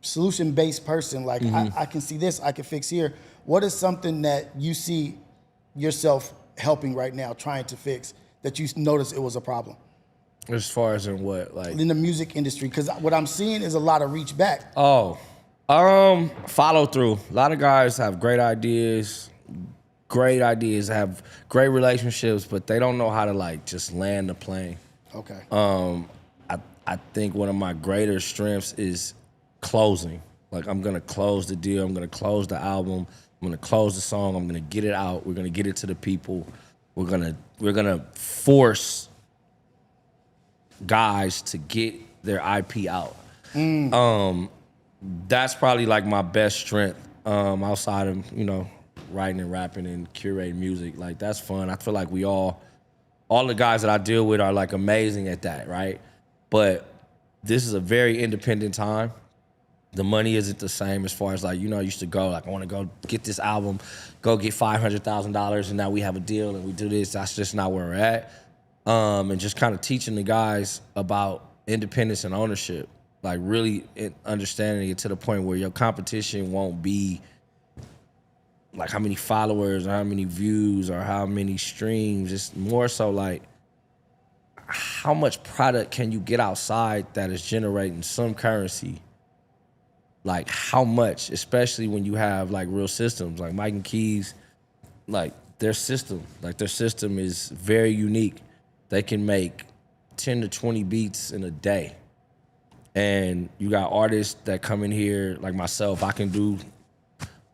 solution-based person, like I can see this, I can fix here. What is something that you see yourself helping right now, trying to fix, that you notice it was a problem? As far as in what? Like in the music industry, because what I'm seeing is a lot of reach back. Follow through. A lot of guys have great ideas, have great relationships, but they don't know how to, like, just land the plane. Okay. I think one of my greater strengths is closing. Like, I'm gonna close the deal, I'm gonna close the album, I'm gonna close the song, I'm gonna get it out, we're gonna get it to the people, we're gonna force guys to get their IP out. That's probably like my best strength, outside of, writing and rapping and curating music. Like, that's fun. I feel like all the guys that I deal with are, like, amazing at that, right? But this is a very independent time. The money isn't the same as far as, like, I used to go, like, I want to go get this album, go get $500,000, and now we have a deal and we do this. That's just not where we're at. And just kind of teaching the guys about independence and ownership, like really understanding it to the point where your competition won't be like how many followers or how many views or how many streams. It's more so like how much product can you get outside that is generating some currency? Like how much, especially when you have like real systems like Mike and Keys, like their system is very unique. They can make 10 to 20 beats in a day. And you got artists that come in here, like myself, I can do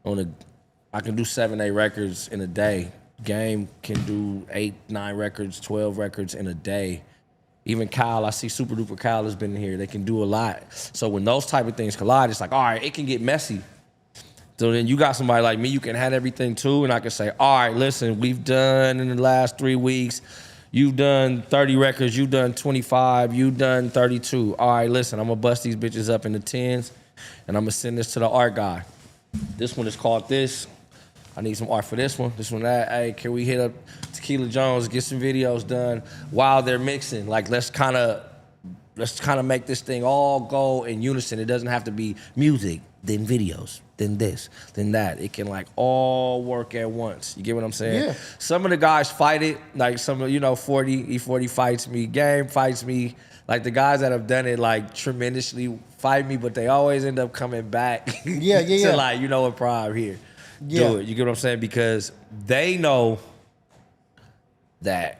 7-8 records in a day. Game can do 8-9 records, 12 records in a day. Even Kyle, I see Super Duper Kyle has been here. They can do a lot. So when those type of things collide, it's like, all right, it can get messy. So then you got somebody like me, you can have everything too, and I can say, all right, listen, we've done in the last 3 weeks, you've done 30 records, you've done 25, you've done 32. All right, listen, I'm gonna bust these bitches up into 10s, and I'm gonna send this to the art guy. This one is called this. I need some art for this one that. Hey, can we hit up Tequila Jones, get some videos done while they're mixing? Like, let's kind of make this thing all go in unison. It doesn't have to be music, then videos, then this, then that. It can like all work at once. You get what I'm saying? Yeah. Some of the guys fight it, like some of, E40 fights me, Game fights me. Like the guys that have done it like tremendously fight me, but they always end up coming back to like, what, Prime here. Yeah. Do it. You get what I'm saying? Because they know that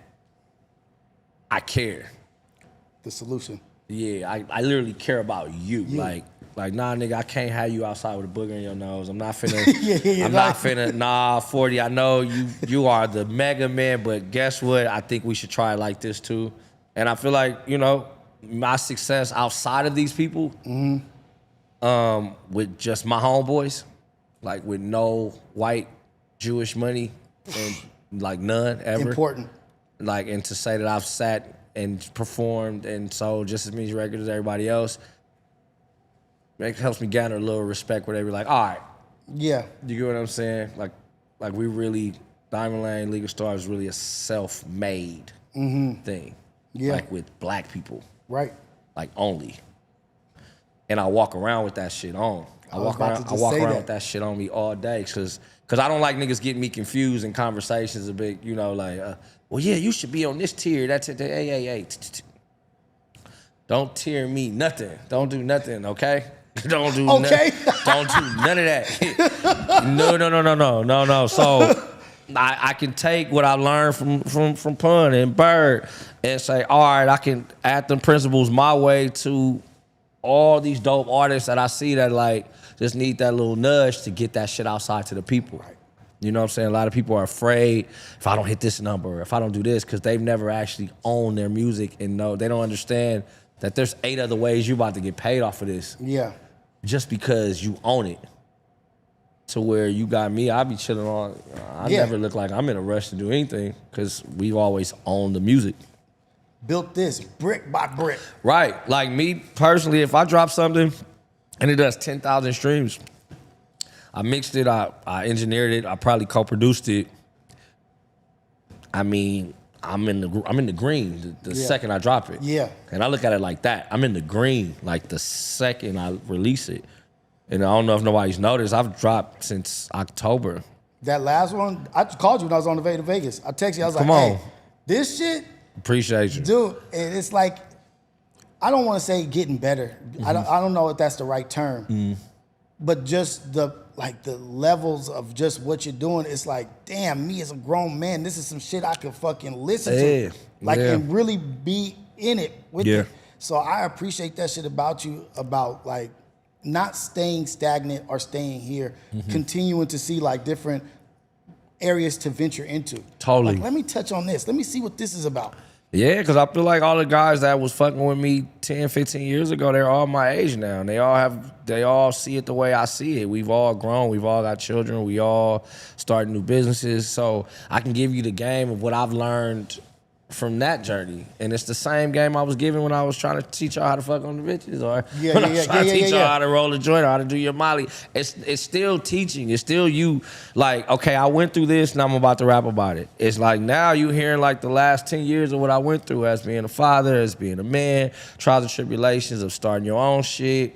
I care. The solution. Yeah, I literally care about you. Like, nah, nigga, I can't have you outside with a booger in your nose. I'm not finna, nah, 40, I know you are the mega man, but guess what? I think we should try it like this too. And I feel like, my success outside of these people, with just my homeboys, like with no white Jewish money and like none ever. Important. Like, and to say that I've sat and performed and sold just as many records as everybody else, it helps me garner a little respect where they be like, all right. Yeah. You get what I'm saying? Like we really, Diamond Lane, League of Stars is really a self-made thing. Yeah. Like with black people. Right. like only. And I walk around with that shit on. I walk around with that shit on me all day because I don't like niggas getting me confused in conversations a bit, you know, like, well, yeah, you should be on this tier. That's it. Hey. Don't tier me nothing. Don't do nothing, okay? Don't do okay. Don't do none of that. No. So I can take what I learned from Pun and Bird and say, all right, I can add them principles my way to all these dope artists that I see that like just need that little nudge to get that shit outside to the people. Right. You know what I'm saying? A lot of people are afraid if I don't hit this number, if I don't do this, because they've never actually owned their music and they don't understand that there's 8 other ways you about to get paid off of this. Yeah. Just because you own it. To where you got me, I be chilling on. I never look like I'm in a rush to do anything because we've always owned the music. Built this brick by brick. Right. Like me personally, if I drop something and it does 10,000 streams, I mixed it, I engineered it, I probably co-produced it. I mean, I'm in the green the second I drop it. Yeah. And I look at it like that. I'm in the green like the second I release it. And I don't know if nobody's noticed, I've dropped since October. That last one, I called you when I was on the way to Vegas. I texted you, I was Come like, on. hey, this shit. Appreciate you. Dude, and it's like, I don't want to say getting better. Mm-hmm. I don't know if that's the right term. But just the levels of just what you're doing, it's like, damn, me as a grown man, this is some shit I can fucking listen to. And really be in it with it. So I appreciate that shit about you, about like not staying stagnant or staying here, continuing to see like different areas to venture into. Totally. Like, let me touch on this. Let me see what this is about. Yeah, because I feel like all the guys that was fucking with me 10, 15 years ago, they're all my age now. And they all see it the way I see it. We've all grown. We've all got children. We all start new businesses. So I can give you the game of what I've learned from that journey. And it's the same game I was giving when I was trying to teach y'all how to fuck on the bitches, or when I was trying to teach y'all how to roll a joint or how to do your molly. It's still teaching. It's still you like, okay, I went through this and I'm about to rap about it. It's like now you hearing like the last 10 years of what I went through as being a father, as being a man, trials and tribulations of starting your own shit.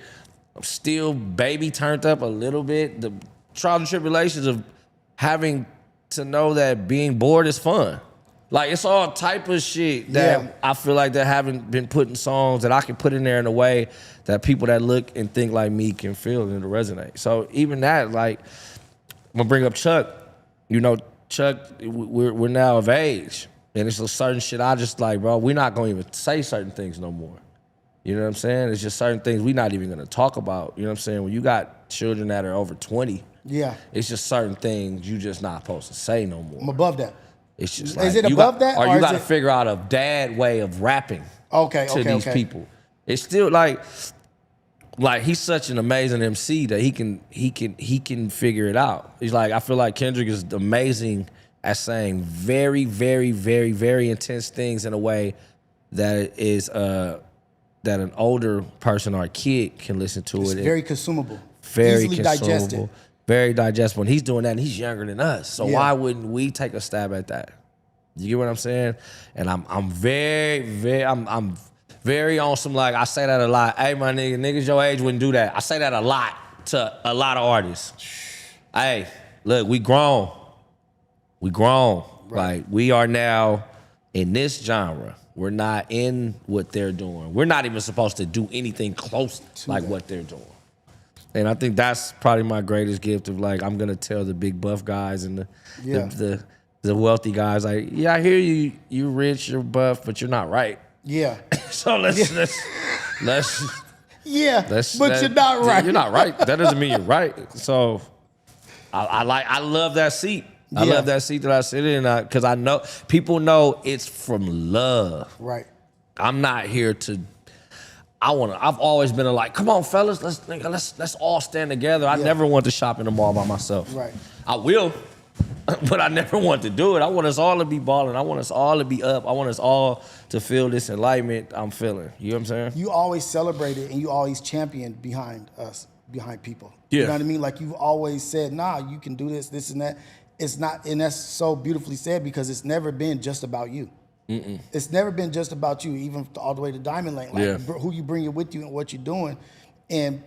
I'm still baby turned up a little bit. The trials and tribulations of having to know that being bored is fun. Like, it's all type of shit that I feel like that haven't been put in songs that I can put in there in a way that people that look and think like me can feel and to resonate. So even that, like, I'm gonna bring up Chuck. You know, Chuck, we're now of age. And it's a certain shit I just like, bro, we're not gonna even say certain things no more. You know what I'm saying? It's just certain things we're not even gonna talk about. You know what I'm saying? When you got children that are over 20, it's just certain things you just not supposed to say no more. I'm above that. It's just like, is it above that? Or you got to figure out a dad way of rapping to these people. It's still like he's such an amazing MC that he can figure it out. He's like, I feel like Kendrick is amazing at saying very, very, very, very intense things in a way that is that an older person or a kid can listen to it. It's very consumable. Very easily consumable. Digested. Very digestible. And he's doing that and he's younger than us. So why wouldn't we take a stab at that? You get what I'm saying? And I'm very, very on some, like, I say that a lot. Hey, my niggas your age wouldn't do that. I say that a lot to a lot of artists. Hey, look, we grown. We grown. Right. Like, we are now in this genre. We're not in what they're doing. We're not even supposed to do anything close to like what they're doing. And I think that's probably my greatest gift of, like, I'm gonna tell the big buff guys and the wealthy guys, like, yeah, I hear you rich, you're buff, but you're not right. Yeah. So let's but you're not right. You're not right. That doesn't mean you're right. So I love that seat. I love that seat that I sit in because I know people know it's from love. Right. I'm not here to. I've always been like, come on, fellas, let's all stand together. I never want to shop in the mall by myself. Right. I will, but I never want to do it. I want us all to be balling. I want us all to be up. I want us all to feel this enlightenment I'm feeling. You know what I'm saying? You always celebrated and you always championed behind us, behind people. Yeah. You know what I mean? Like, you've always said, nah, you can do this and that. It's not, and that's so beautifully said because it's never been just about you. It's never been just about you, even all the way to Diamond Lane. Like who you bring it with you and what you're doing, and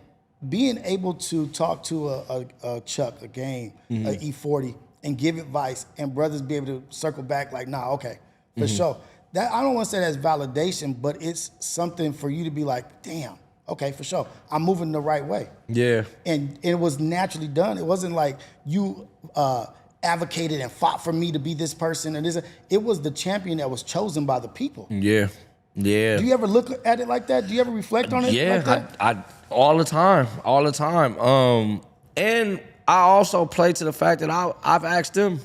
being able to talk to a Chuck, a Game, a E40, and give advice, and brothers be able to circle back like, nah, okay, for sure. That I don't want to say that's validation, but it's something for you to be like, damn, okay, for sure, I'm moving the right way. Yeah. And it was naturally done. It wasn't like you advocated and fought for me to be this person and this. It was the champion that was chosen by the people. Yeah. Yeah. Do you ever look at it like that? Do you ever reflect on it? Yeah, like that? I all the time. And I also play to the fact that I've asked them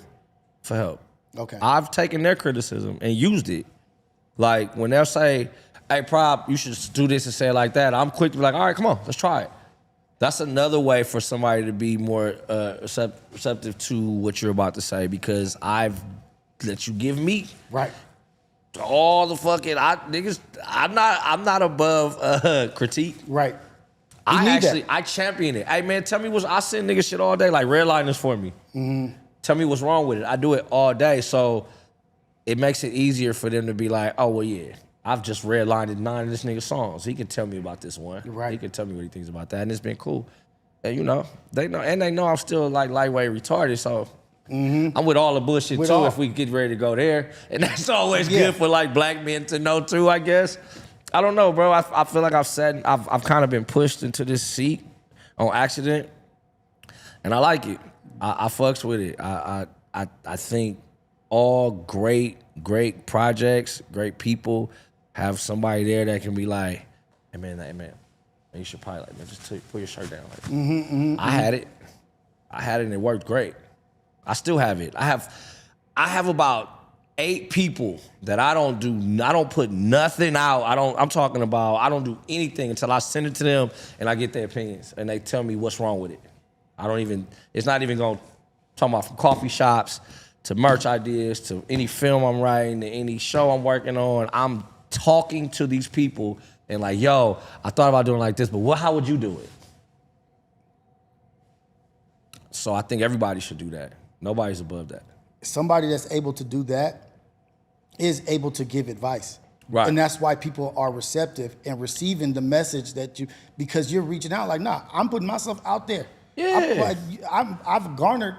for help. Okay. I've taken their criticism and used it. Like when they'll say, "Hey, Prop, you should do this and say it like that," I'm quick to be like, "All right, come on, let's try it." That's another way for somebody to be more receptive to what you're about to say, because I've let you give me right. all the fucking niggas. I'm not above critique. Right. I champion it. Hey man, tell me I send niggas shit all day. Like redline this for me. Tell me what's wrong with it. I do it all day, so it makes it easier for them to be like, oh well, yeah, I've just redlined 9 of this nigga's songs. He can tell me about this one. Right. He can tell me what he thinks about that, and it's been cool. And you know, they know I'm still like lightweight retarded, so. I'm with all the bullshit too. If we get ready to go there, and that's always good for like black men to know too, I guess. I don't know, bro. I feel like I've kind of been pushed into this seat on accident, and I like it. I fucks with it. I think all great projects, great people have somebody there that can be like, hey man, you should probably like, man, just put your shirt down. Like, I had it and it worked great. I still have it. I have about 8 people that I don't put nothing out. I'm talking about I don't do anything until I send it to them and I get their opinions and they tell me what's wrong with it. It's not even going to talk about from coffee shops to merch ideas to any film I'm writing to any show I'm working on. I'm talking to these people and like, yo, I thought about doing like this, but how would you do it? So I think everybody should do that. Nobody's above that. Somebody that's able to do that is able to give advice. Right. And that's why people are receptive and receiving the message because you're reaching out like, nah, I'm putting myself out there. Yeah. I've garnered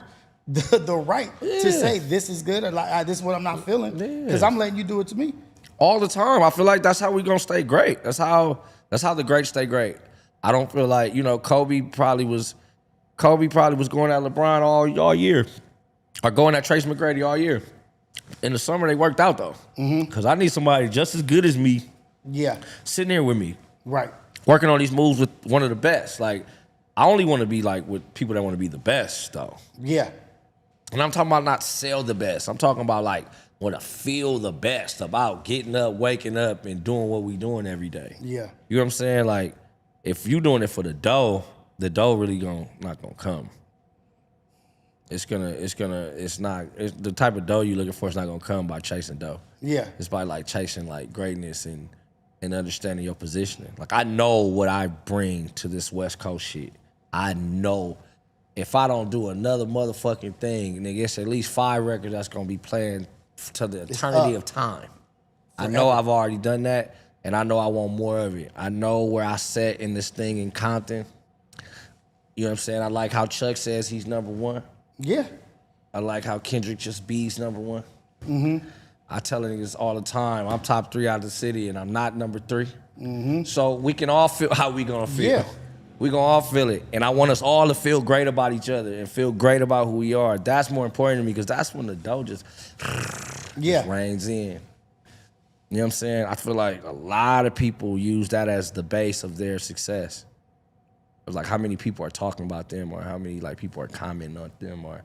the right to say this is good or like this is what I'm not feeling because I'm letting you do it to me. All the time. I feel like that's how we gonna stay great. That's how the greats stay great. I don't feel like, Kobe probably was going at LeBron all year. Or going at Trace McGrady all year. In the summer, they worked out, though. Because I need somebody just as good as me sitting there with me. Right. Working on these moves with one of the best. Like, I only want to be, like, with people that want to be the best, though. Yeah. And I'm talking about not sell the best. I'm talking about, like, want to feel the best about getting up, waking up, and doing what we doing every day. Yeah. You know what I'm saying? Like, if you doing it for the dough really not gonna come. It's the type of dough you're looking for is not gonna come by chasing dough. Yeah. It's by like chasing like greatness and understanding your positioning. Like I know what I bring to this West Coast shit. I know if I don't do another motherfucking thing, nigga, it's at least 5 records that's gonna be playing to the eternity of time. I know I've already done that, and I know I want more of it. I know where I sat in this thing in Compton. You know what I'm saying? I like how Chuck says he's number 1. Yeah. I like how Kendrick just be's number 1. I tell niggas all the time, I'm top 3 out of the city and I'm not number 3. So we can all feel how we gonna feel. Yeah. We gonna all feel it. And I want us all to feel great about each other and feel great about who we are. That's more important to me because that's when the dough just rains in. You know what I'm saying? I feel like a lot of people use that as the base of their success. It's like how many people are talking about them or how many like people are commenting on them or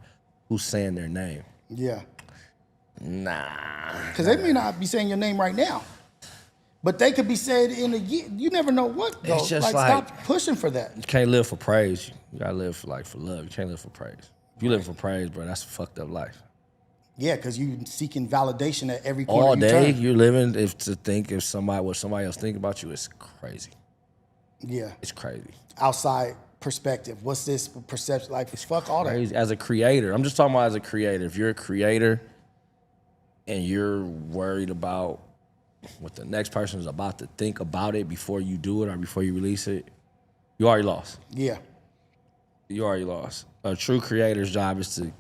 who's saying their name. Yeah. Nah. Because they may not be saying your name right now. But they could be saying in a year. You never know what, though. It's just stop pushing for that. You can't live for praise. You gotta live for love. You can't live for praise. If you live for praise, bro, that's a fucked up life. Yeah, because you're seeking validation at every corner all you day. turn. You're living what somebody else think about you is crazy. Yeah. It's crazy. Outside perspective. What's this perception? Like, fuck all Crazy. that. As a creator, I'm just talking about as a creator. If you're a creator and you're worried about what the next person is about to think about it before you do it or before you release it, you already lost. Yeah. You already lost. A true creator's job is to,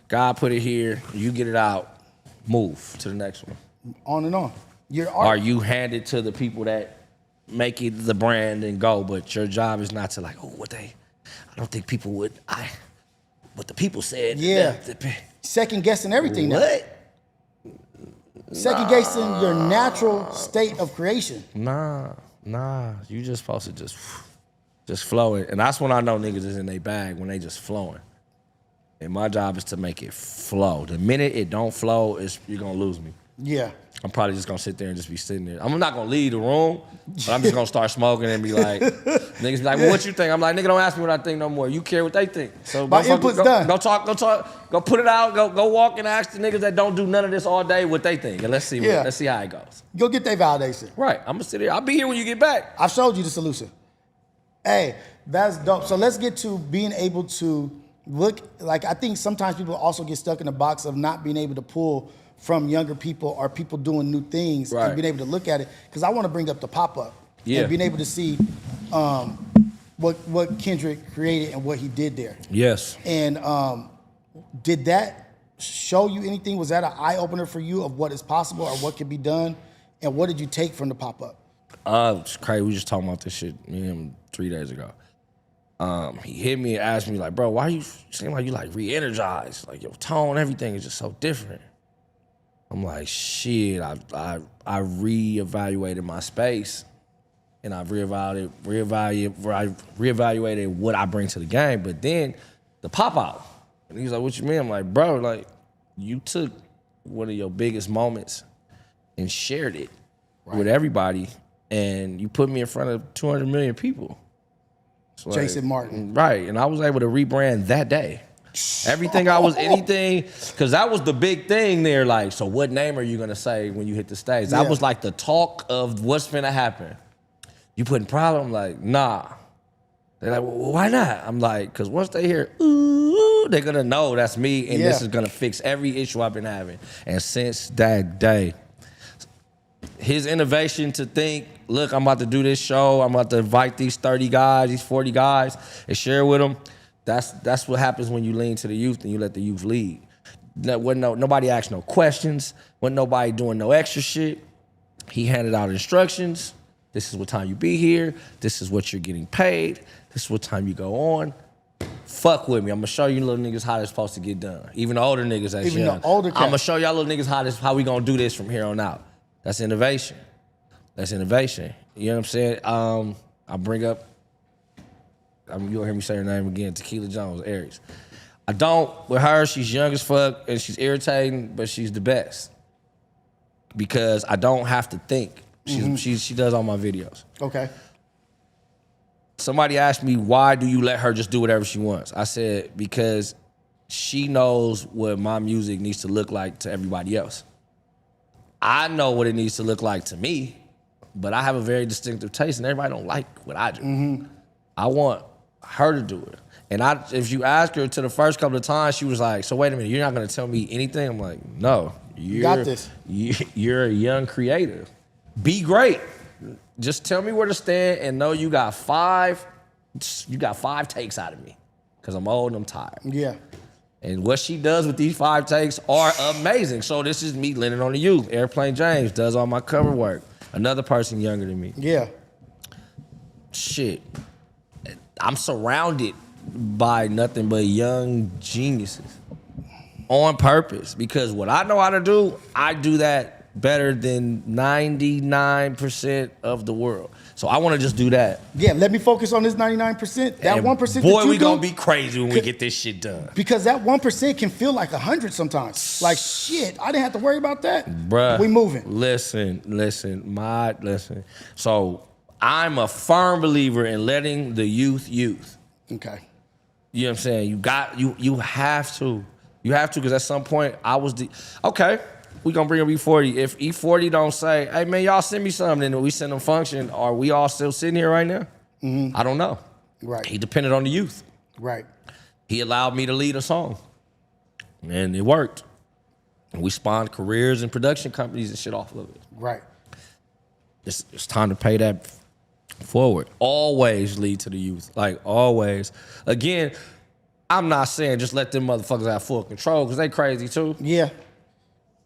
God put it here, you get it out, move to the next one. On and on. Your art. Or you hand it to the people that make it the brand and go, but your job is not to like, oh, I don't think people would, what the people said. Yeah. Second guessing everything now. What? Second guessing your natural state of creation. Nah. You just supposed to just flow it. And that's when I know niggas is in their bag, when they just flowing. And my job is to make it flow. The minute it don't flow, you're gonna lose me. Yeah. I'm probably just gonna sit there and just be sitting there. I'm not gonna leave the room, but I'm just gonna start smoking and be like, niggas be like, well, what you think? I'm like, nigga, don't ask me what I think no more. You care what they think. So my input's done. Go talk, go put it out, go walk and ask the niggas that don't do none of this all day what they think. And let's see how it goes. Go get their validation. Right. I'm gonna sit here. I'll be here when you get back. I've showed you the solution. Hey, that's dope. So let's get to being able to look, like I think sometimes people also get stuck in the box of not being able to pull from younger people or people doing new things and being able to look at it. Because I want to bring up the pop-up and being able to see what Kendrick created and what he did there. Yes. And did that show you anything? Was that an eye-opener for you of what is possible or what can be done? And what did you take from the pop-up? It's crazy. We just talking about this shit, me and him 3 days ago. He hit me and asked me, like, bro, why you seem like you like re-energized? Like your tone, everything is just so different. I'm like, shit, I reevaluated my space and I've reevaluated what I bring to the game. But then the pop out. And he's like, what you mean? I'm like, bro, like you took one of your biggest moments and shared it with everybody and you put me in front of 200 million people. So Jason Martin. Right, and I was able to rebrand that day. Everything because that was the big thing there. Like, so what name are you gonna say when you hit the stage? That was like the talk of what's gonna happen. You putting problem? Like, nah. They're like, well, why not? I'm like, because once they hear, ooh, they're gonna know that's me, and this is gonna fix every issue I've been having. And since that day, his innovation to think, look, I'm about to do this show, I'm about to invite these 30 guys, these 40 guys, and share with them. That's what happens when you lean to the youth and you let the youth lead. Nobody asked no questions, wasn't nobody doing no extra shit. He handed out instructions. This is what time you be here. This is what you're getting paid. This is what time you go on. Fuck with me. I'm gonna show you little niggas how it's supposed to get done. Even the older niggas that's Even young. the older cats. I'm gonna show y'all little niggas how we gonna do this from here on out. That's innovation. That's innovation. You know what I'm saying? I bring up, you'll hear me say her name again, Tequila Jones, Aries. I don't, with her, she's young as fuck and she's irritating, but she's the best. Because I don't have to think. She does all my videos. Okay. Somebody asked me, why do you let her just do whatever she wants? I said, because she knows what my music needs to look like to everybody else. I know what it needs to look like to me, but I have a very distinctive taste and everybody don't like what I do. I want her to do it. And if you ask her to the first couple of times, she was like, so wait a minute, you're not gonna tell me anything? I'm like, no. You got this. You're a young creator. Be great. Just tell me where to stand and know you got five takes out of me. Cause I'm old and I'm tired. Yeah. And what she does with these 5 takes are amazing. So this is me leaning on the youth. Airplane James does all my cover work. Another person younger than me. Yeah. Shit. I'm surrounded by nothing but young geniuses on purpose. Because what I know how to do, I do that better than 99% of the world. So I want to just do that. Yeah, let me focus on this 99%. That and 1% boy, we gonna be crazy when we get this shit done. Because that 1% can feel like 100 sometimes. Like, shit, I didn't have to worry about that. Bruh. We moving. Listen. So I'm a firm believer in letting the youth. Okay. You know what I'm saying? You have to. You have to, because at some point I was okay, we gonna bring up E40. If E40 don't say, hey man, y'all send me something, and we send them function, are we all still sitting here right now? I don't know. Right. He depended on the youth. Right. He allowed me to lead a song. And it worked. And we spawned careers and production companies and shit off of it. Right. It's time to pay that forward. Always lead to the youth. Like, always. Again, I'm not saying just let them motherfuckers have full control because they crazy too. Yeah.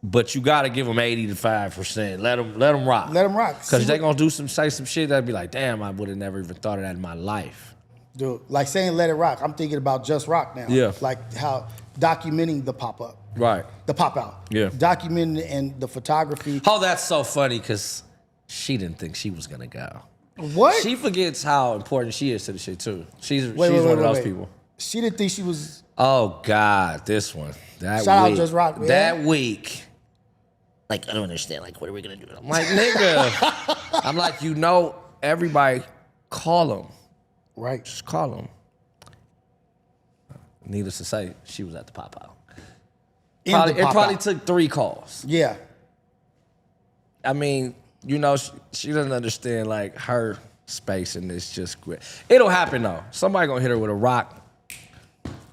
But you got to give them 80 to 5%. Let them rock. Let them rock. Because they going to say some shit that'd be like, damn, I would have never even thought of that in my life. Dude, like saying let it rock, I'm thinking about Just Rock now. Yeah. Like how documenting the pop-up. Right. The pop-out. Yeah. Documenting and the photography. Oh, that's so funny because she didn't think she was going to go. What? She forgets how important she is to the shit, too. She's one of those people. She didn't think she was... Oh, God, this one. That Shout week. out Just Rock. That week. Like, I don't understand. Like, what are we going to do? I'm like, nigga. I'm like, everybody call them. Right. Just call them. Needless to say, she was at the pop-out. It probably took 3 calls. Yeah. I mean, she doesn't understand, like, her space in this just quit. It'll happen, though. Somebody gonna hit her with a rock.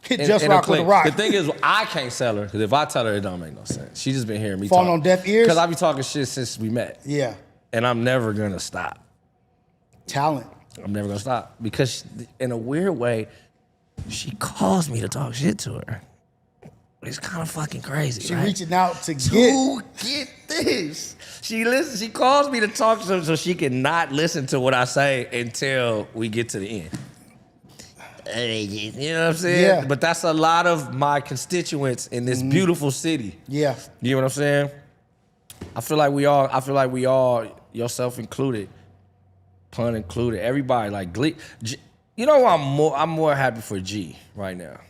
Hit Just Rock with a rock. The thing is, I can't sell her, because if I tell her, it don't make no sense. She just been hearing me Falling on deaf ears? Because I be talking shit since we met. Yeah. And I'm never gonna stop. Talent. I'm never gonna stop. Because in a weird way, she calls me to talk shit to her. It's kind of fucking crazy. She right? reaching out to get this. She calls me to talk to her so she can not listen to what I say until we get to the end. You know what I'm saying? Yeah. But that's a lot of my constituents in this beautiful city. Yeah. You know what I'm saying? I feel like we all, yourself included, pun included, everybody like Glee. You know, I'm more happy for G right now.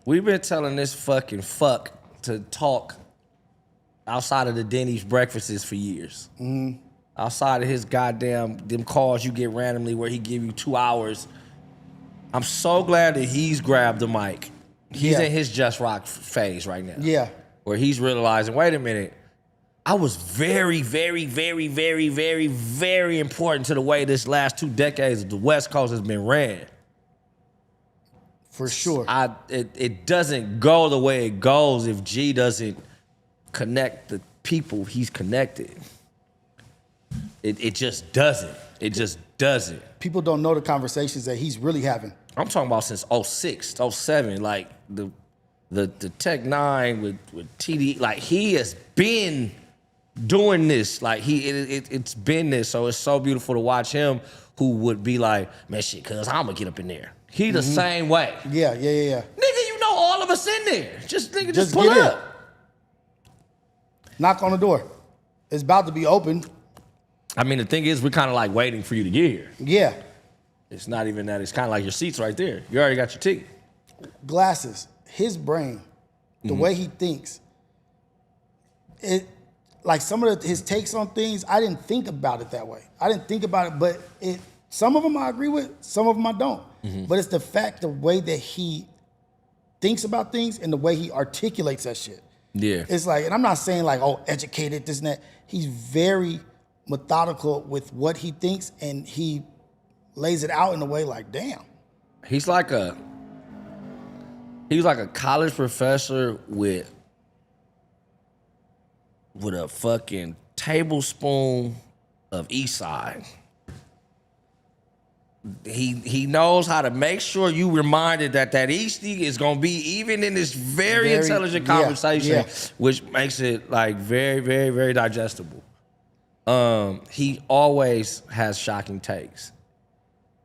We've been telling this fucking fuck to talk outside of the Denny's breakfasts for years. Mm-hmm. Outside of his goddamn them calls you get randomly where he give you 2 hours. I'm so glad that he's grabbed the mic. He's in his Just Rock phase right now. Yeah. Where he's realizing, wait a minute, I was very, very, very, very, very, very important to the way this last 2 decades of the West Coast has been ran. For sure. It doesn't go the way it goes if G doesn't connect the people he's connected. It just doesn't. It just doesn't. People don't know the conversations that he's really having. I'm talking about since 06, 07, like the Tech 9 with TD, like he has been doing this. Like it's been this. So it's so beautiful to watch him who would be like, man, shit, cuz I'm gonna get up in there. He the same way. Yeah. Nigga, all of us in there. Just pull get up. In. Knock on the door. It's about to be open. I mean, the thing is, we're kind of like waiting for you to get here. Yeah. It's not even that. It's kind of like your seat's right there. You already got your ticket. Glasses. His brain, the way he thinks, like some of his takes on things, I didn't think about it that way. I didn't think about it, but some of them I agree with, some of them I don't. But it's the way that he thinks about things and the way he articulates that shit. Yeah. It's like, and I'm not saying like, oh, educated, this and that. He's very methodical with what he thinks, and he lays it out in a way like, damn. He's like a college professor with a fucking tablespoon of Eastside. He knows how to make sure you reminded that Eastie is gonna be even in this very intelligent conversation, which makes it like very, very, very digestible. He always has shocking takes.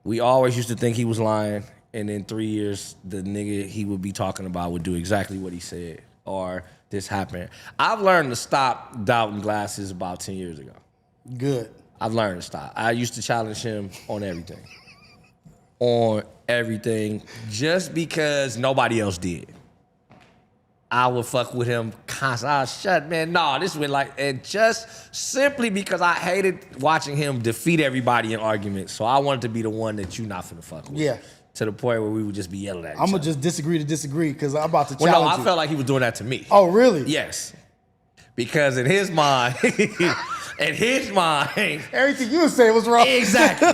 We always used to think he was lying, and in 3 years, the nigga he would be talking about would do exactly what he said, or this happened. I've learned to stop doubting Glasses about 10 years ago. Good. I've learned to stop. I used to challenge him on everything. On everything, just because nobody else did. I would fuck with him constantly. And just simply because I hated watching him defeat everybody in arguments. So I wanted to be the one that you not finna fuck with. Yeah. To the point where we would just be yelling at each other. I'm gonna just disagree to disagree because I'm about to challenge Well, no, I you. felt like he was doing that to me. Oh, really? Yes. Because in his mind, everything you were saying was wrong. Exactly.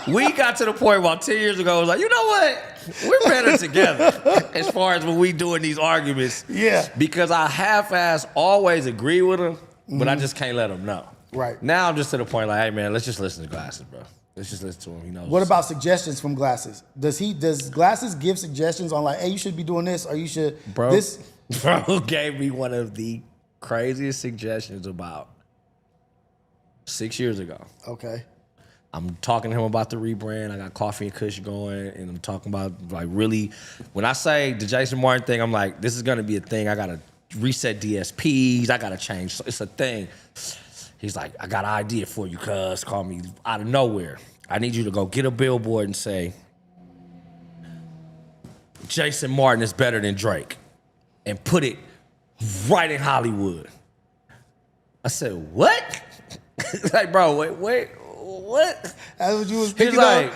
We got to the point about 10 years ago, I was like, you know what? We're better together as far as when we doing these arguments. Yeah. Because I half-ass always agree with him, but I just can't let him know. Right. Now I'm just to the point like, hey, man, let's just listen to Glasses, bro. Let's just listen to him. He knows. What about suggestions from Glasses? Does Glasses give suggestions on like, hey, you should be doing this or you should this? Bro gave me one of the craziest suggestions about 6 years ago. Okay. I'm talking to him about the rebrand. I got Coffee and Kush going, and I'm talking about like really, when I say the Jason Martin thing, I'm like, this is gonna be a thing. I gotta reset DSPs. I gotta change. It's a thing. He's like, I got an idea for you, cuz. Call me out of nowhere. I need you to go get a billboard and say, Jason Martin is better than Drake, and put it right in Hollywood. I said, what? Like, bro, wait, what? That's what you was thinking. He's like,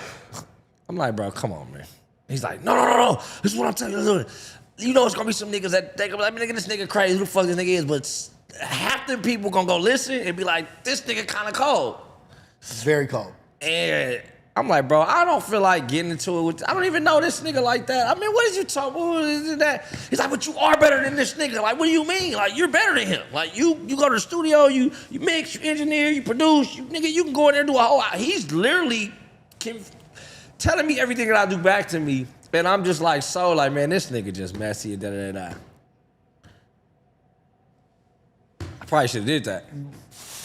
I'm like, bro, come on, man. He's like, no. This is what I'm telling you. You know it's gonna be some niggas that think, like, nigga, this nigga crazy. Who the fuck this nigga is? But half the people gonna go listen and be like, this nigga kind of cold. It's very cold. And I'm like, bro, I don't feel like getting into it with, I don't even know this nigga like that. I mean, what is you talking, what is that? He's like, but you are better than this nigga. Like, what do you mean? Like, you're better than him. Like, you go to the studio, you mix, you engineer, you produce, nigga, you can go in there and do a whole, he's literally telling me everything that I do back to me. And I'm just like, so like, man, this nigga just messy, da. I probably should have did that.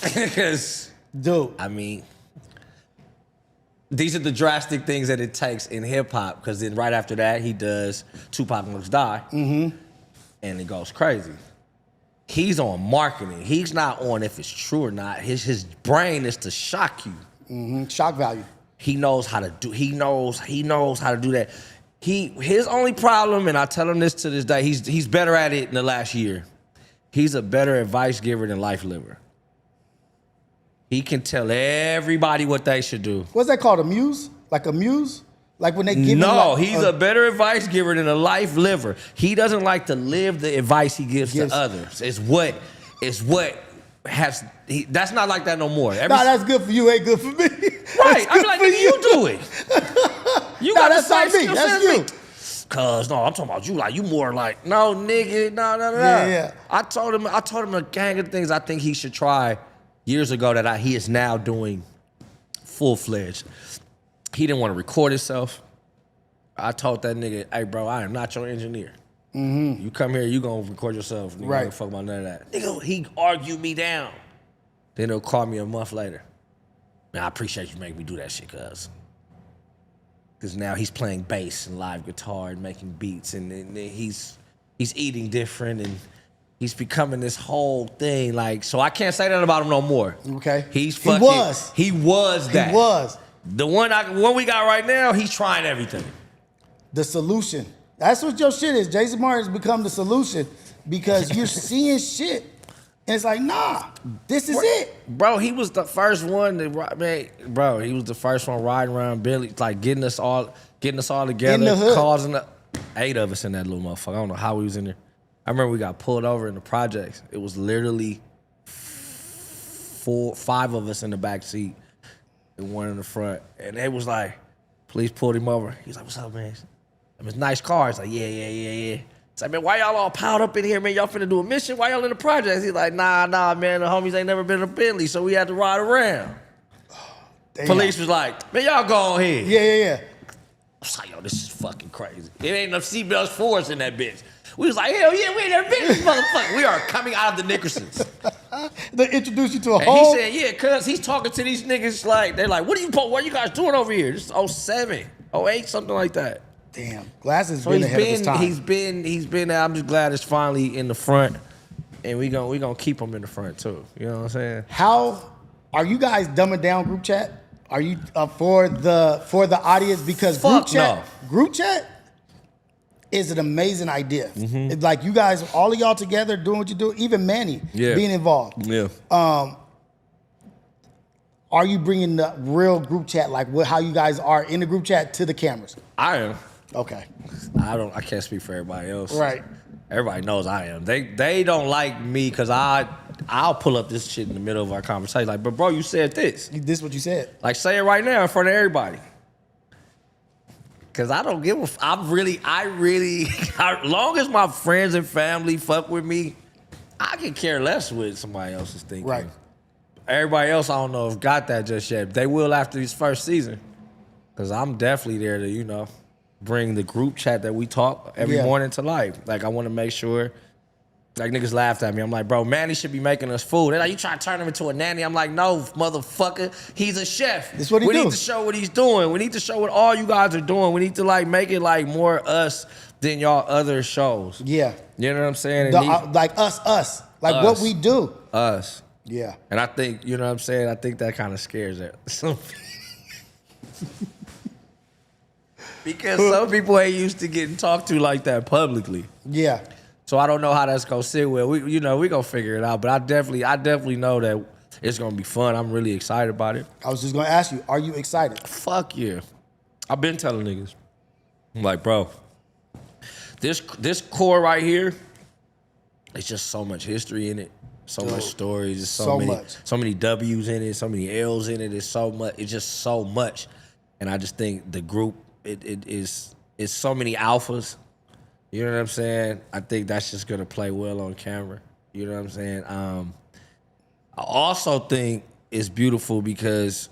Because, dude, I mean, these are the drastic things that it takes in hip hop. Because then right after that, he does Tupac Must Die, and it goes crazy. He's on marketing. He's not on if it's true or not. His brain is to shock you. Shock value. He knows how to do. He knows how to do that. His only problem, and I tell him this to this day, he's better at it in the last year. He's a better advice giver than life liver. He can tell everybody what they should do. What's that called? A muse? Like a muse? Like when they give No, he's a better advice giver than a life liver. He doesn't like to live the advice he gives to others. It's what has. That's not like that no more. That's good for you, ain't good for me. Right. I'm like, nigga, you do it. You got that's not me. That's you. Cause no, I'm talking about you. Like you more like no, nigga, no. Yeah. I told him a gang of things I think he should try years ago that he is now doing full-fledged. He didn't want to record himself. I told that nigga, hey, bro, I am not your engineer. You come here, you gonna record yourself. Nigga, right. Don't fuck about none of that. Nigga, he argued me down. Then he'll call me a month later. Man, I appreciate you making me do that shit, cuz. Because now he's playing bass and live guitar and making beats, and he's eating different, and he's becoming this whole thing. Like, so I can't say that about him no more. Okay. He was that. He was. The one we got right now, he's trying everything. The solution. That's what your shit is. Jason Martin's become the solution because you're seeing shit. And it's like, nah, this is it. Bro, he was the first one he was the first one riding around Billy, like getting us all together, in the hood. causing 8 of us in that little motherfucker. I don't know how we was in there. I remember we got pulled over in the projects. It was literally 5 of us in the back seat and 1 in the front. And it was like, police pulled him over. He was like, what's up, man? It's a nice car. It's like, yeah. It's like, man, why y'all all piled up in here, man? Y'all finna do a mission? Why y'all in the projects? He's like, nah, man, the homies ain't never been in a Bentley, so we had to ride around. Damn. Police was like, man, y'all go on here. Yeah. I was like, yo, this is fucking crazy. There ain't enough seatbelts for us in that bitch. We was like, hell yeah, we ain't never been in this motherfucker. We are coming out of the Nickersons. They introduced you to a and whole... he said, yeah, cuz he's talking to these niggas like, they're like, what are you guys doing over here? This is 07, 08, something like that. Damn, Glasses been ahead of his time. He's been there. I'm just glad it's finally in the front, and we gonna keep him in the front too. You know what I'm saying? How are you guys dumbing down group chat? Are you for the audience? Because group chat is an amazing idea. It's like you guys, all of y'all together doing what you do. Even Manny being involved. Yeah. Are you bringing the real group chat, like how you guys are in the group chat, to the cameras? I am. Okay. I can't speak for everybody else. Right. Everybody knows I am. They don't like me because I'll pull up this shit in the middle of our conversation. Like, but bro, you said this. This is what you said. Like, say it right now in front of everybody. Cause I don't give a. I really. As long as my friends and family fuck with me, I can care less what somebody else is thinking. Right. Everybody else, I don't know if got that just yet. They will after this first season. Cause I'm definitely there to, bring the group chat that we talk every morning to life. Like I want to make sure. Like niggas laughed at me. I'm like, bro, Manny should be making us food. They're like, you trying to turn him into a nanny? I'm like, no, motherfucker. He's a chef. That's what he We do. need to show what he's doing. We need to show what all you guys are doing. We need to make it more us than y'all other shows. Yeah. You know what I'm saying? Like us. Like Us. what we do. Us. Yeah. And I think, you know what I'm saying? I think that kind of scares it. Because some people ain't used to getting talked to like that publicly. Yeah. So I don't know how that's gonna sit well. We gonna figure it out. But I definitely know that it's gonna be fun. I'm really excited about it. I was just gonna ask you, are you excited? Fuck yeah. I've been telling niggas. I'm like, bro, this core right here, it's just so much history in it. So much stories. It's so many W's in it, so many L's in it. It's so much. It's just so much. And I just think the group, it's so many alphas. You know what I'm saying? I think that's just gonna play well on camera. You know what I'm saying? I also think it's beautiful because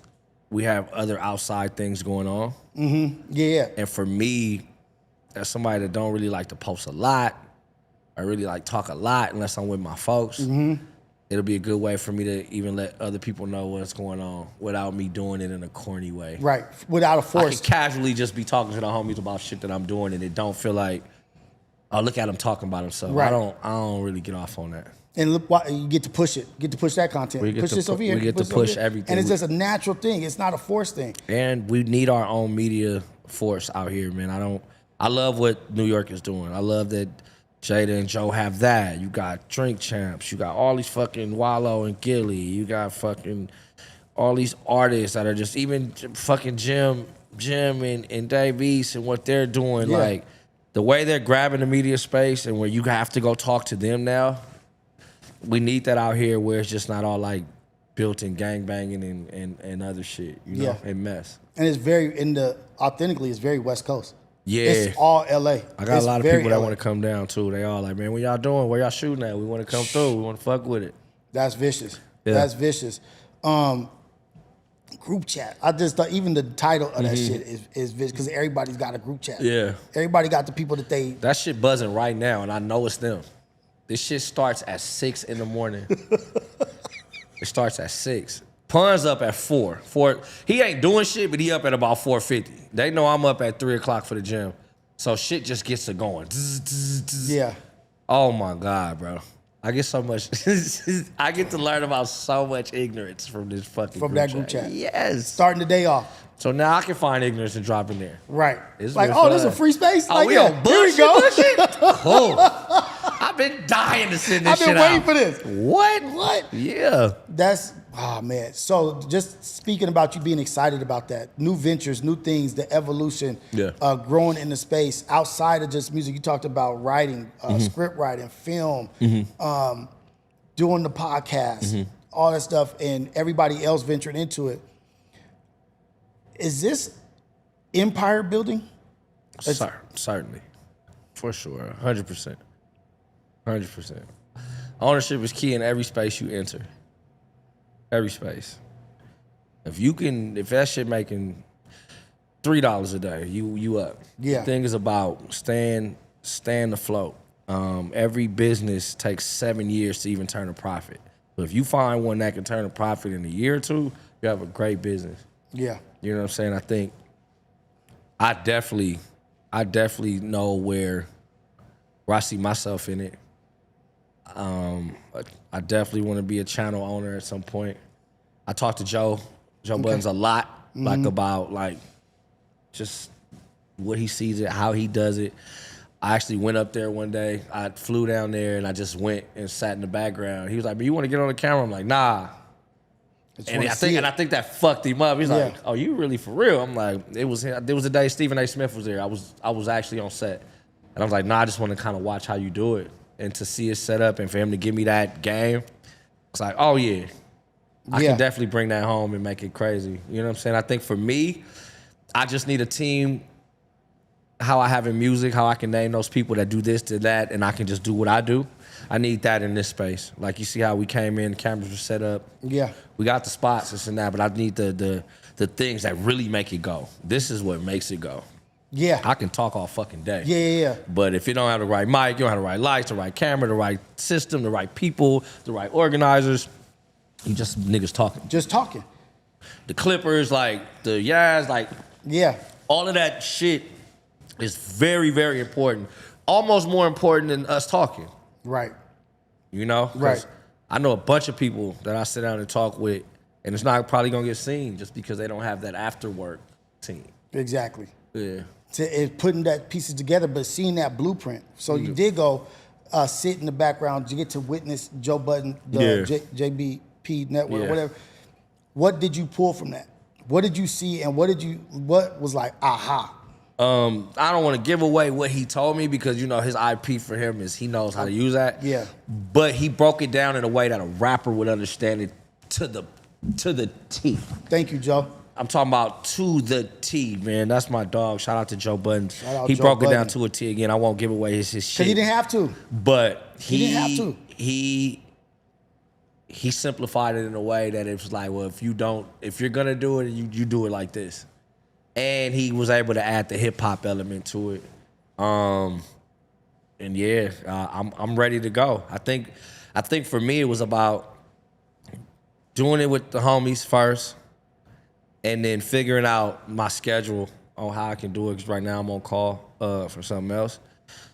we have other outside things going on. Mm-hmm. Yeah. And for me, as somebody that don't really like to post a lot, I really like talk a lot unless I'm with my folks. Mm-hmm. It'll be a good way for me to even let other people know what's going on without me doing it in a corny way. Right. Without a I force. can casually just be talking to the homies about shit that I'm doing and it don't feel like, oh, look at him talking about himself. Right. I don't really get off on that. And look, you get to push it. Get to push that content. We get Push to this over here. we get to push everything. And it's just a natural thing. It's not a forced thing. And we need our own media force out here, man. I love what New York is doing. I love that Jada and Joe have that. You got Drink Champs. You got all these fucking Wallow and Gilly. You got fucking all these artists that are just even fucking Jim and Dave East and what they're doing. Yeah. Like the way they're grabbing the media space and where you have to go talk to them now. We need that out here where it's just not all like built-in gangbanging and other shit, and mess. And it's authentically, it's very West Coast. Yeah. It's all LA. I got a lot of people that want to come down too. They all like, man, what y'all doing? Where y'all shooting at? We want to come through. We want to fuck with it. That's vicious. Yeah. That's vicious. Group chat. I just thought even the title of that shit is vicious because everybody's got a group chat. Yeah. Everybody got the people that they. That shit buzzing right now, and I know it's them. This shit starts at 6 in the morning. It starts at 6. Pun's up at 4. He ain't doing shit, but he up at about 4:50. They know I'm up at 3 o'clock for the gym. So shit just gets to going. Yeah. Oh my God, bro. I get so much. I get to learn about so much ignorance from this fucking group chat. Yes. Starting the day off. So now I can find ignorance and drop in there. Right. It's like, been oh, fun. this is a free space? Oh, like, we yeah, on bullshit, here we go. bullshit? Cool. I've been dying to send this shit out. I've been waiting for this. What? Yeah. That's, man. So just speaking about you being excited about that, new ventures, new things, the evolution, growing in the space outside of just music. You talked about writing, script writing, film, doing the podcast, all that stuff, and everybody else venturing into it. Is this empire building? Certainly. For sure. 100%. 100%. Ownership is key in every space you enter. Every space. If that shit making $3 a day, you up. Yeah. The thing is about staying afloat. Every business takes 7 years to even turn a profit. But if you find one that can turn a profit in a year or two, you have a great business. Yeah. You know what I'm saying? I think I definitely know where I see myself in it. I definitely want to be a channel owner at some point. I talk to Joe Buttons a lot, about just what he sees it, how he does it. I actually went up there one day. I flew down there and I just went and sat in the background. He was like, "Man, you want to get on the camera?" I'm like, "Nah." And I think that fucked him up. He's like, "Oh, you really for real?" I'm like, There was a day Stephen A. Smith was there. I was actually on set. And I was like, "Nah, I just want to kind of watch how you do it." And to see it set up and for him to give me that game, it's like, oh yeah. I can definitely bring that home and make it crazy. You know what I'm saying? I think for me, I just need a team how I have in music, how I can name those people that do this, to that, and I can just do what I do. I need that in this space. Like, you see how we came in, the cameras were set up. Yeah. We got the spots, this and that, but I need the things that really make it go. This is what makes it go. Yeah. I can talk all fucking day. Yeah. But if you don't have the right mic, you don't have the right lights, the right camera, the right system, the right people, the right organizers, you just niggas talking. Just talking. The Clippers, like the Yaz, like all of that shit is very, very important. Almost more important than us talking. Right. You know? Right. I know a bunch of people that I sit down and talk with, and it's not probably gonna get seen just because they don't have that after work team. Exactly. Yeah. Putting that pieces together, but seeing that blueprint. So you did go sit in the background. You get to witness Joe Budden, the JBP network, whatever. What did you pull from that? What did you see, and what was like, aha? I don't want to give away what he told me because, you know, his IP for him is he knows how to use that. Yeah. But he broke it down in a way that a rapper would understand it to the T. Thank you, Joe. I'm talking about to the T, man. That's my dog. Shout out to Joe Budden. He Joe broke Budden. it down to a T again. I won't give away his shit. Because he didn't have to. But he didn't have to. He simplified it in a way that it was like, well, if you're gonna do it, you do it like this. And he was able to add the hip hop element to it. I'm ready to go. I think for me it was about doing it with the homies first, and then figuring out my schedule on how I can do it. Because right now I'm on call for something else.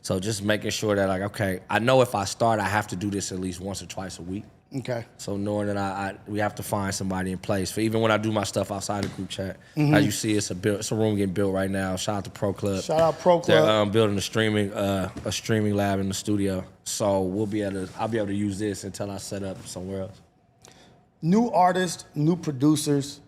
So just making sure that, like, okay, I know if I start, I have to do this at least once or twice a week. Okay. So knowing that we have to find somebody in place for even when I do my stuff outside the group chat. As you see, it's a room getting built right now. Shout out to Pro Club. Shout out Pro Club. They're building a streaming lab in the studio. So I'll be able to use this until I set up somewhere else. New artists, new producers.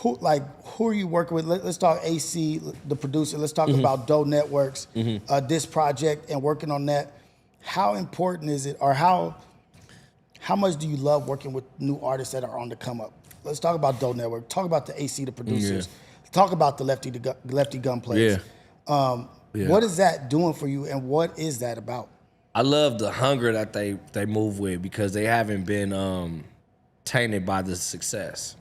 Who are you working with? Let's talk AC, the producer. Let's talk about Doe Networks, this project, and working on that. How important is it, or how much do you love working with new artists that are on the come up? Let's talk about Doe Network. Talk about the AC, the producers. Yeah. Talk about the lefty gun players. Yeah. What is that doing for you, and what is that about? I love the hunger that they move with because they haven't been tainted by the success.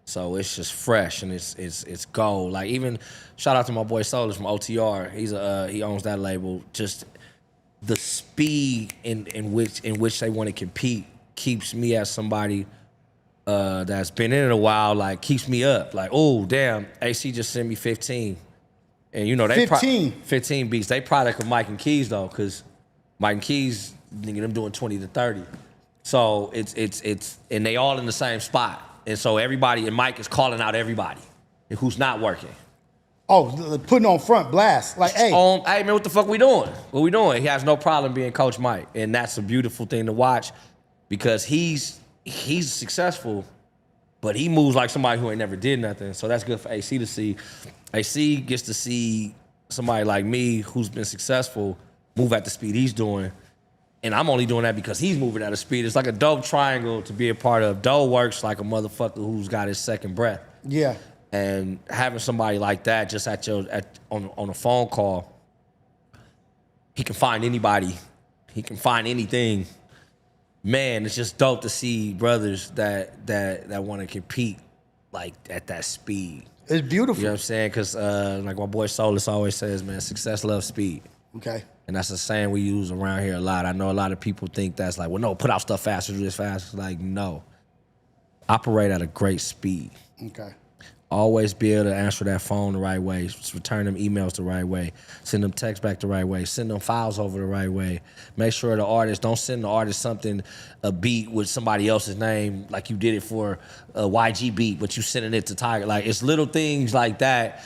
So it's just fresh and it's gold. Like, even shout out to my boy Solus from OTR. He owns that label. Just the speed in which they want to compete keeps me as somebody that's been in it a while, like, keeps me up. Like, oh damn, AC just sent me 15. And you know they 15 beats. They product of Mike and Keys though, because Mike and Keys, nigga, them doing 20 to 30. So it's and they all in the same spot. And so everybody, and Mike is calling out everybody who's not working. Oh, putting on front blast. Like, hey. Hey, man, what the fuck we doing? What we doing? He has no problem being Coach Mike. And that's a beautiful thing to watch because he's successful, but he moves like somebody who ain't never did nothing. So that's good for AC to see. AC gets to see somebody like me who's been successful move at the speed he's doing. And I'm only doing that because he's moving at a speed. It's like a dope triangle to be a part of. Doe works like a motherfucker who's got his second breath. Yeah. And having somebody like that just on a phone call, he can find anybody. He can find anything. Man, it's just dope to see brothers that want to compete like at that speed. It's beautiful. You know what I'm saying? Because like my boy Solus always says, man, success loves speed. Okay. And that's a saying we use around here a lot. I know a lot of people think that's like, well, no, put out stuff faster, do this fast. It's like, no. Operate at a great speed. Okay. Always be able to answer that phone the right way, return them emails the right way, send them texts back the right way, send them files over the right way. Make sure don't send the artist a beat with somebody else's name, like you did it for a YG beat, but you sending it to Tiger. Like, it's little things like that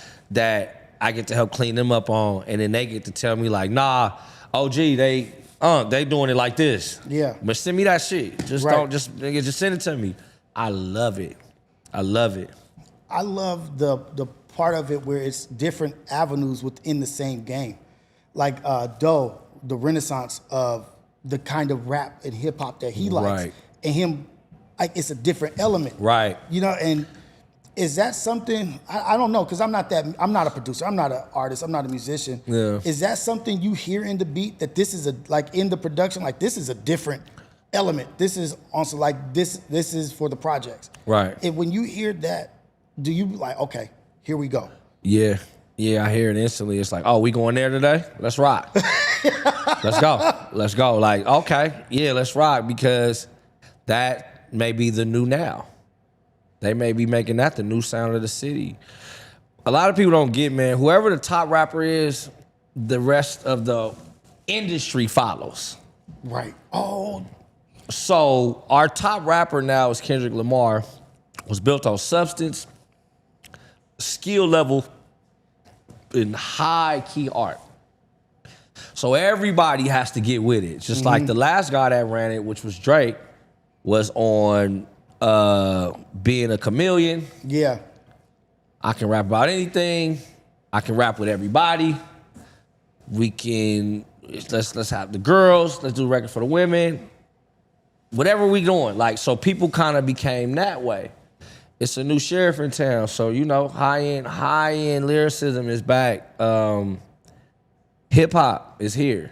I get to help clean them up on, and then they get to tell me like, nah, OG, they doing it like this. Yeah. But send me that shit. Just send it to me. I love it. I love it. I love the part of it where it's different avenues within the same game. Like Doe, the renaissance of the kind of rap and hip hop that he likes. Right. And him, like, it's a different element. Right. You know, and Is that something, I don't know, because I'm not a producer, I'm not an artist, I'm not a musician. Yeah. Is that something you hear in the beat, that this is like in the production, like this is a different element. This is also like, this is for the projects. Right. And when you hear that, do you like, okay, here we go? Yeah. Yeah, I hear it instantly. It's like, oh, we going there today? Let's rock. Let's go. Let's go. Like, okay, yeah, let's rock, because that may be the new now. They may be making that the new sound of the city. A lot of people don't get, man, whoever the top rapper is, the rest of the industry follows. Right. Oh. So our top rapper now is Kendrick Lamar, was built on substance, skill level, and high key art. So everybody has to get with it. Just like the last guy that ran it, which was Drake, was on being a chameleon. Yeah. I can rap about anything. I can rap with everybody. We can, let's have the girls, let's do a record for the women. Whatever we doing. Like, so people kind of became that way. It's a new sheriff in town, so you know, high-end lyricism is back. Hip hop is here.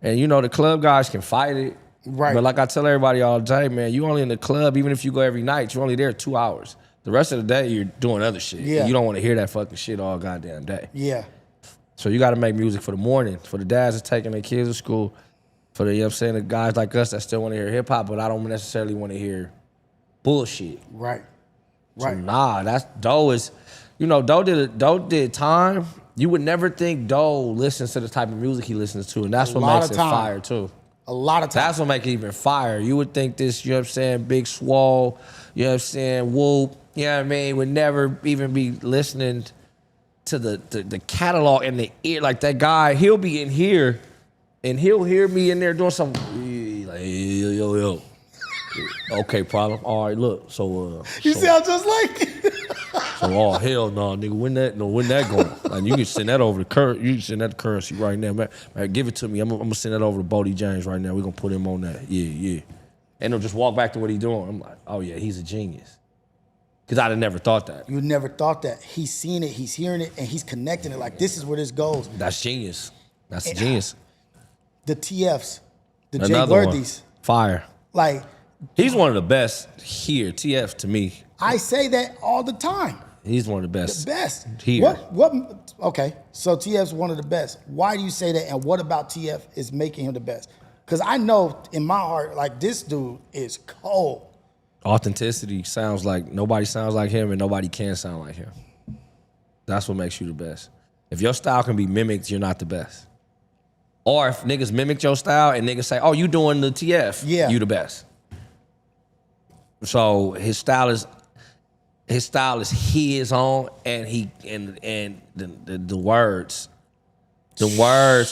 And you know, the club guys can fight it. Right. But like I tell everybody all the time, man, you only in the club, even if you go every night, you're only there 2 hours. The rest of the day, you're doing other shit. Yeah. You don't want to hear that fucking shit all goddamn day. Yeah. So you got to make music for the morning, for the dads that's taking their kids to school, for the, you know what I'm saying, the guys like us that still want to hear hip hop, but I don't necessarily want to hear bullshit. Right. Right. So nah, that's Doe is, you know, Doe did Time. You would never think Doe listens to the type of music he listens to, and that's what makes it fire too. A lot of time. That's what makes it even fire. You would think this, you know what I'm saying, Big Swole, you know what I'm saying, Whoop, you know what I mean, would never even be listening to the catalog in the ear. Like that guy, he'll be in here and he'll hear me in there doing something like, yo. Okay, problem. All right, look. So you sound just like so oh hell no, nigga. When that going? Like you can send that over to you can send that to Currency right now, man. Give it to me. I'm gonna send that over to Bodie James right now. We're gonna put him on that. Yeah. And he'll just walk back to what he's doing. I'm like, oh yeah, he's a genius. Cause I'd have never thought that. You never thought that. He's seeing it, he's hearing it, and he's connecting it. Like this is where this goes. That's genius. That's genius. The TFs, the Jay Another Worthies. One. Fire. Like he's one of the best here. TF to me. I say that all the time. He's one of the best. The best. Here. What okay, so TF's one of the best. Why do you say that, and what about TF is making him the best? Because I know in my heart, like this dude is cold. Authenticity sounds like nobody sounds like him and nobody can sound like him. That's what makes you the best. If your style can be mimicked, you're not the best. Or if niggas mimic your style and niggas say, oh, you doing the TF, you the best. So his style is his own, and the words,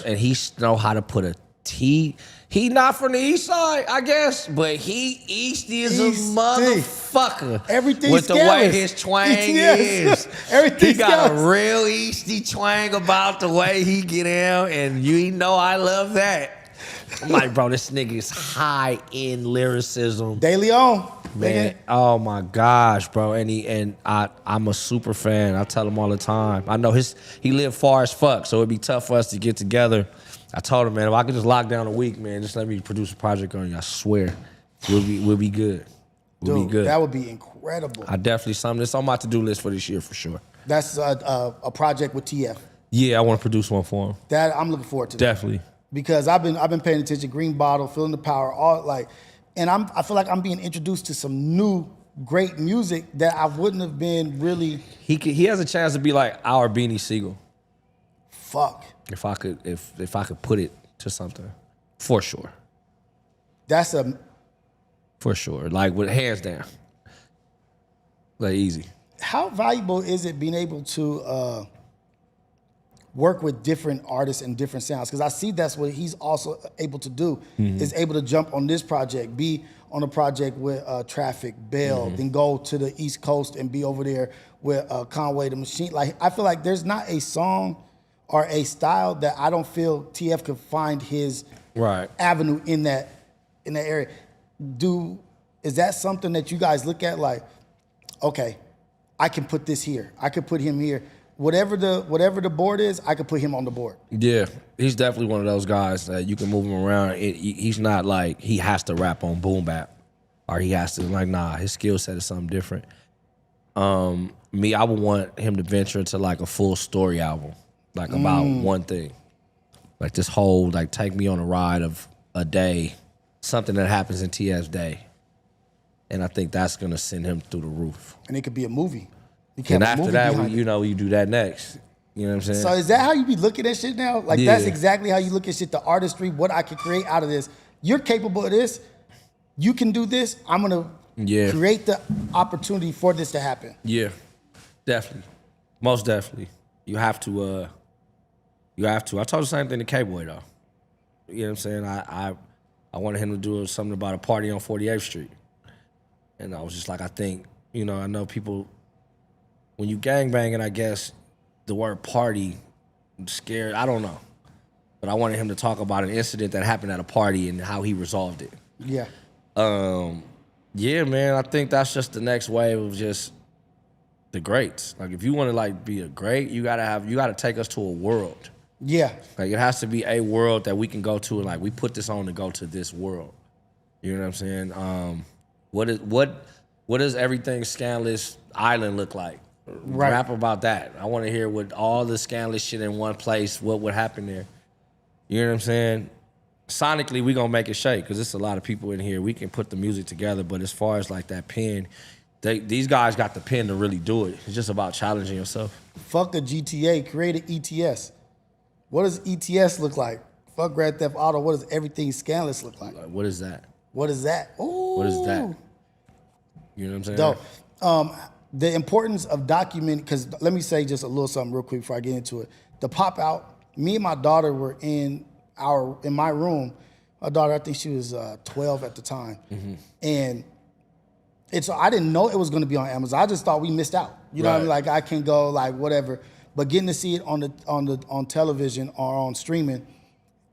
and he know how to put a T. He not from the east side, I guess, but he Easty is a motherfucker. Everything with the way his twang is. Everything he got a real Easty twang about the way he get out, and you know I love that. I'm like, bro, this nigga is high in lyricism. De Leon. Man, oh my gosh, bro. And I'm a super fan. I tell him all the time. I know he lived far as fuck, so it'd be tough for us to get together. I told him, man, if I could just lock down a week, man, just let me produce a project on you. I swear, we'll be good. We'll be good. That would be incredible. I definitely it's on my to-do list for this year for sure. That's a project with TF. Yeah, I want to produce one for him. That I'm looking forward to. Definitely. Because I've been paying attention. Green Bottle, Feeling the Power, all like, and I feel like I'm being introduced to some new great music that I wouldn't have been really. He has a chance to be like our Beanie Siegel. Fuck. If I could put it to something, for sure. For sure, like with hands down, like easy. How valuable is it being able to work with different artists and different sounds? Because I see that's what he's also able to do, is able to jump on this project, be on a project with Traffic, Bell, then go to the East Coast and be over there with Conway the Machine. Like, I feel like there's not a song or a style that I don't feel TF could find his avenue in that area. Is that something that you guys look at like, okay, I can put this here. I could put him here. Whatever the board is, I could put him on the board. Yeah, he's definitely one of those guys that you can move him around. He's not like he has to rap on boom bap, or he has to like nah. His skill set is something different. Me, I would want him to venture into like a full story album, like about one thing, like this whole like take me on a ride of a day, something that happens in TF's day, and I think that's gonna send him through the roof. And it could be a movie. And after that, you do that next. You know what I'm saying? So is that how you be looking at shit now? Like that's exactly how you look at shit, the artistry, what I could create out of this. You're capable of this. You can do this. I'm going to create the opportunity for this to happen. Yeah, definitely. Most definitely. You have to. I told the same thing to K-Boy, though. You know what I'm saying? I wanted him to do something about a party on 48th Street. And I was just like, I think, I know people... When you gangbanging, I guess the word party, scared, I don't know. But I wanted him to talk about an incident that happened at a party and how he resolved it. Yeah. Yeah, man, I think that's just the next wave of just the greats. Like if you want to like be a great, you gotta take us to a world. Yeah. Like it has to be a world that we can go to and like we put this on to go to this world. You know what I'm saying? What does everything Scandalous Island look like? Right. Rap about that. I want to hear what all the scandalous shit in one place, what would happen there. You know what I'm saying? Sonically, we gonna make it shake because there's a lot of people in here. We can put the music together, but as far as like that pen, these guys got the pen to really do it. It's just about challenging yourself. Fuck the GTA, create an ETS. What does ETS look like? Fuck Grand Theft Auto, what does everything scandalous look like? What is that? What is that? Ooh. What is that? You know what I'm saying? Dope. The importance of documenting, because let me say just a little something real quick before I get into it. The pop out, me and my daughter were in my room. My daughter, I think she was 12 at the time. Mm-hmm. And so I didn't know it was gonna be on Amazon. I just thought we missed out. You know what I mean? Like I can go, like whatever. But getting to see it on television or on streaming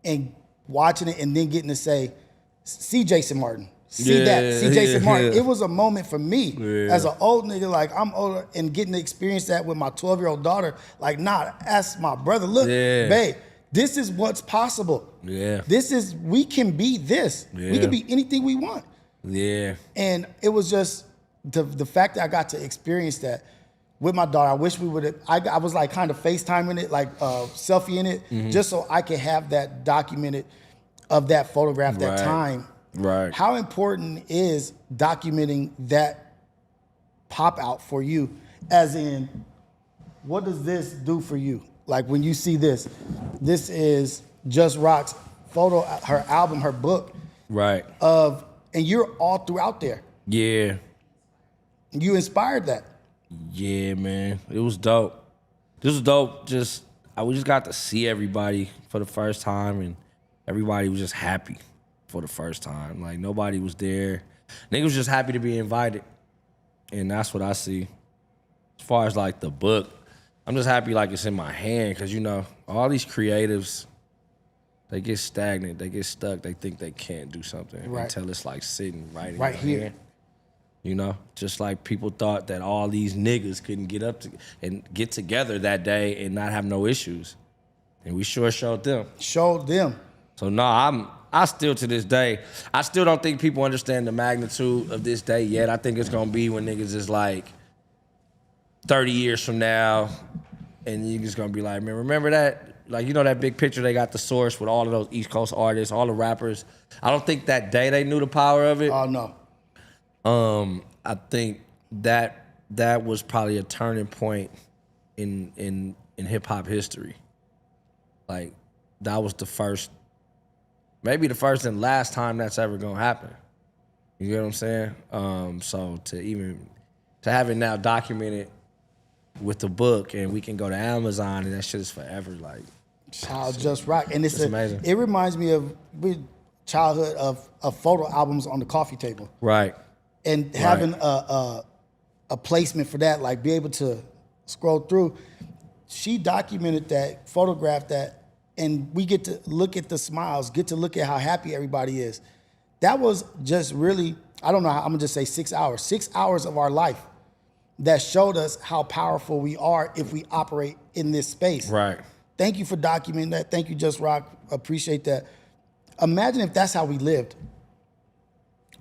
and watching it and then getting to say, see Jason Martin. See Jason Martin. It was a moment for me as an old nigga, like I'm older and getting to experience that with my 12-year-old daughter. Like, nah, ask my brother, look, babe, this is what's possible. Yeah. We can be this. Yeah. We can be anything we want. Yeah. And it was just the fact that I got to experience that with my daughter. I wish we would have, I was like kind of FaceTiming it, like selfie in it, just so I could have that documented of that photograph, that time. Right. How important is documenting that pop out for you? As in, what does this do for you? Like when you see this is Just Rock's photo, her album, her book. Right. And you're all throughout there. Yeah. You inspired that. Yeah, man. It was dope. This was dope. We just got to see everybody for the first time and everybody was just happy. For the first time. Like nobody was there. Niggas was just happy to be invited. And that's what I see. As far as like the book, I'm just happy like it's in my hand because all these creatives, they get stagnant, they get stuck, they think they can't do something until it's like sitting right in your hand. Just like people thought that all these niggas couldn't get up and get together that day and not have no issues. And we sure showed them. So I still, to this day, I still don't think people understand the magnitude of this day yet. I think it's gonna be when niggas is like 30 years from now, and you're just gonna be like, man, remember that? Like, that big picture they got the source with all of those East Coast artists, all the rappers. I don't think that day they knew the power of it. Oh, no. I think that was probably a turning point in hip-hop history. Like, that was the first, maybe the first and last time that's ever gonna happen. You get what I'm saying? So to have it now documented with the book and we can go to Amazon and that shit is forever. Like, child Just Rock. And it's amazing. It reminds me of childhood of photo albums on the coffee table. Right. And having a placement for that, like be able to scroll through. She documented that, photographed that, and we get to look at the smiles, get to look at how happy everybody is. That was just really, I don't know, I'm gonna just say 6 hours. 6 hours of our life that showed us how powerful we are if we operate in this space. Right. Thank you for documenting that. Thank you, Just Rock. Appreciate that. Imagine if that's how we lived.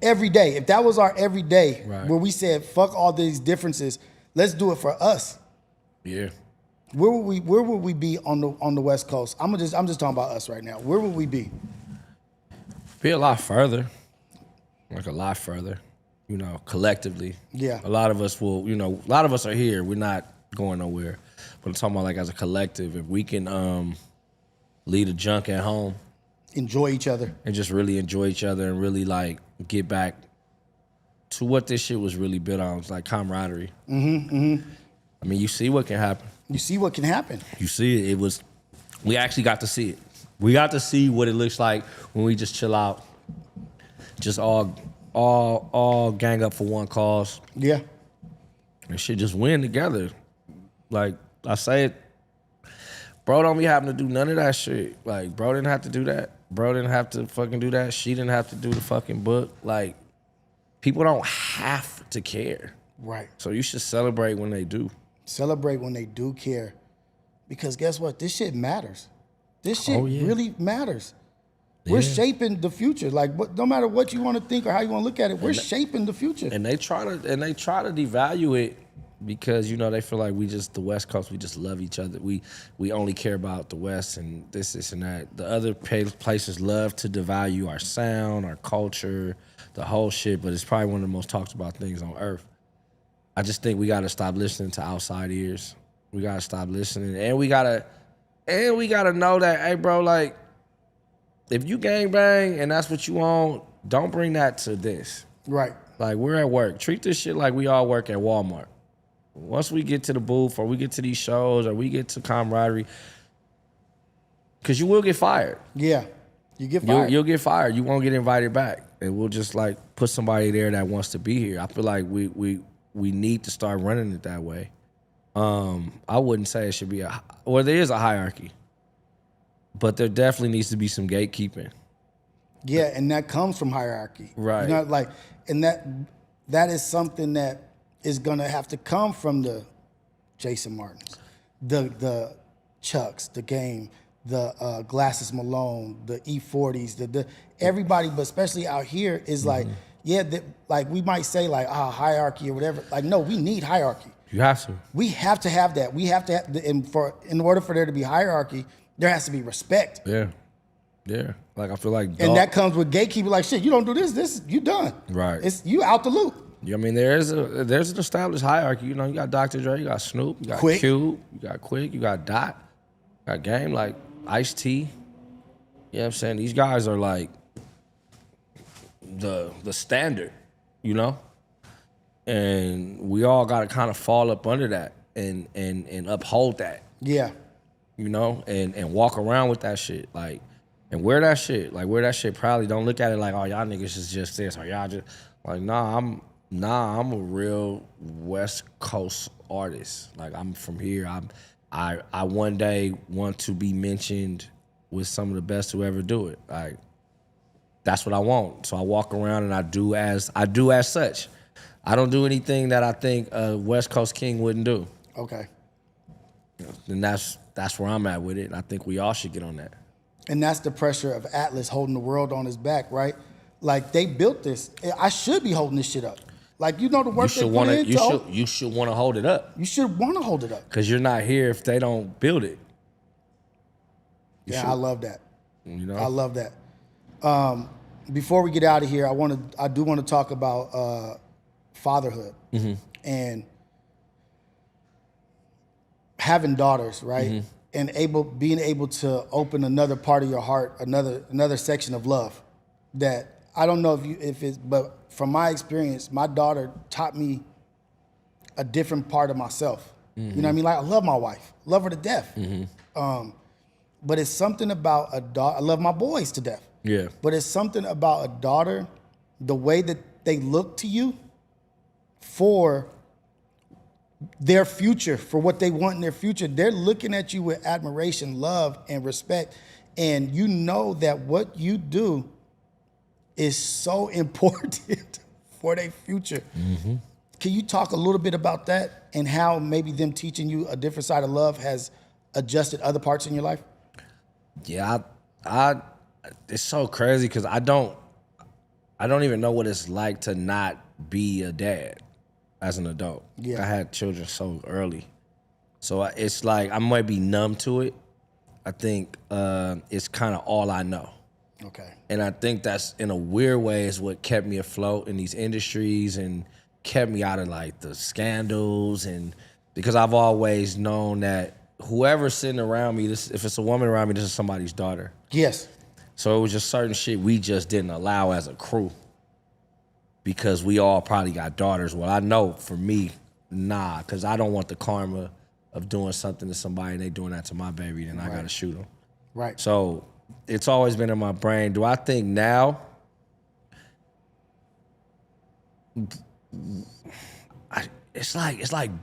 Every day. If that was our every day, where we said, fuck all these differences, let's do it for us. Yeah. Where would we be on the West Coast? I'm just talking about us right now. Where would we be? Be a lot further. Like a lot further. You know, collectively. Yeah. A lot of us will, you know, a lot of us are here. We're not going nowhere. But I'm talking about like as a collective, if we can leave the junk at home. Enjoy each other. And just really enjoy each other and really like get back to what this shit was really built on. It's like camaraderie. I mean, you see what can happen. You see what can happen. You see it. We actually got to see it. We got to see what it looks like when we just chill out. Just all gang up for one cause. Yeah. And shit just win together. Like I say it, bro don't be having to do none of that shit. Like, bro didn't have to do that. Bro didn't have to fucking do that. She didn't have to do the fucking book. Like, people don't have to care. Right. So you should celebrate when they do. Celebrate when they do care. Because guess what? This shit matters. This shit really matters. We're shaping the future. Like, no matter what you want to think or how you want to look at it, we're shaping the future. And they try to devalue it because, you know, they feel like the West Coast, we just love each other. We only care about the West and this and that. The other places love to devalue our sound, our culture, the whole shit, but it's probably one of the most talked about things on earth. I just think we got to stop listening to outside ears. We got to stop listening. And we got to know that, hey, bro, like, if you gangbang and that's what you want, don't bring that to this. Right. Like, we're at work. Treat this shit like we all work at Walmart. Once we get to the booth or we get to these shows or we get to camaraderie, because you will get fired. Yeah. You get fired. You'll get fired. You won't get invited back. And we'll just, like, put somebody there that wants to be here. I feel like we need to start running it that way. I wouldn't say it should be there is a hierarchy. But there definitely needs to be some gatekeeping. Yeah, and that comes from hierarchy. Right. You know, like, and that is something that is gonna have to come from the Jason Martins, the Chucks, the Game, the Glasses Malone, the E40s, the everybody, but especially out here is like, like we might say like hierarchy or whatever. Like, no, we need hierarchy. You have to. We have to have that. We have to have, in order for there to be hierarchy, there has to be respect. Yeah. Yeah. Like, I feel like... And that comes with gatekeeper. Like, shit, you don't do this, you done. Right. You out the loop. Yeah, I mean, there's an established hierarchy. You know, you got Dr. Dre, you got Snoop, you got Quick. Cube, you got Quick, you got Dot, you got Game, like Ice-T. You know what I'm saying? These guys are like the standard, you know? And we all got to kind of fall up under that and uphold that. Yeah. You know, and walk around with that shit, like, and wear that shit, like, wear that shit proudly. Don't look at it like, oh, y'all niggas is just this, or y'all just, like, I'm a real West Coast artist. Like, I'm from here. I one day want to be mentioned with some of the best who ever do it. Like, that's what I want. So I walk around and I do as such. I don't do anything that I think a West Coast king wouldn't do. Okay. And that's where I'm at with it. And I think we all should get on that. And that's the pressure of Atlas holding the world on his back, right? Like, they built this. I should be holding this shit up. Like, you know the work they put in. You should want to hold it up. You should want to hold it up. Because you're not here if they don't build it. I love that. You know? I love that. Before we get out of here, I do want to talk about fatherhood and having daughters, right? And being able to open another part of your heart, another section of love that I don't know but from my experience, my daughter taught me a different part of myself. You know what I mean? Like, I love my wife, love her to death. But it's something about a daughter. I love my boys to death. Yeah. But it's something about a daughter, the way that they look to you for their future, for what they want in their future. They're looking at you with admiration, love, and respect. And you know that what you do is so important for their future. Can you talk a little bit about that and how maybe them teaching you a different side of love has adjusted other parts in your life? Yeah, I it's so crazy because I don't even know what it's like to not be a dad as an adult. Yeah. I had children so early. So it's like I might be numb to it. I think it's kind of all I know. Okay. And I think that's, in a weird way, is what kept me afloat in these industries and kept me out of like the scandals, and because I've always known that whoever's sitting around me, if it's a woman around me, this is somebody's daughter. Yes. So it was just certain shit we just didn't allow as a crew because we all probably got daughters. Well, I know for me, nah, because I don't want the karma of doing something to somebody and they doing that to my baby, then I gotta shoot them. Right. So it's always been in my brain. Do I think now? It's like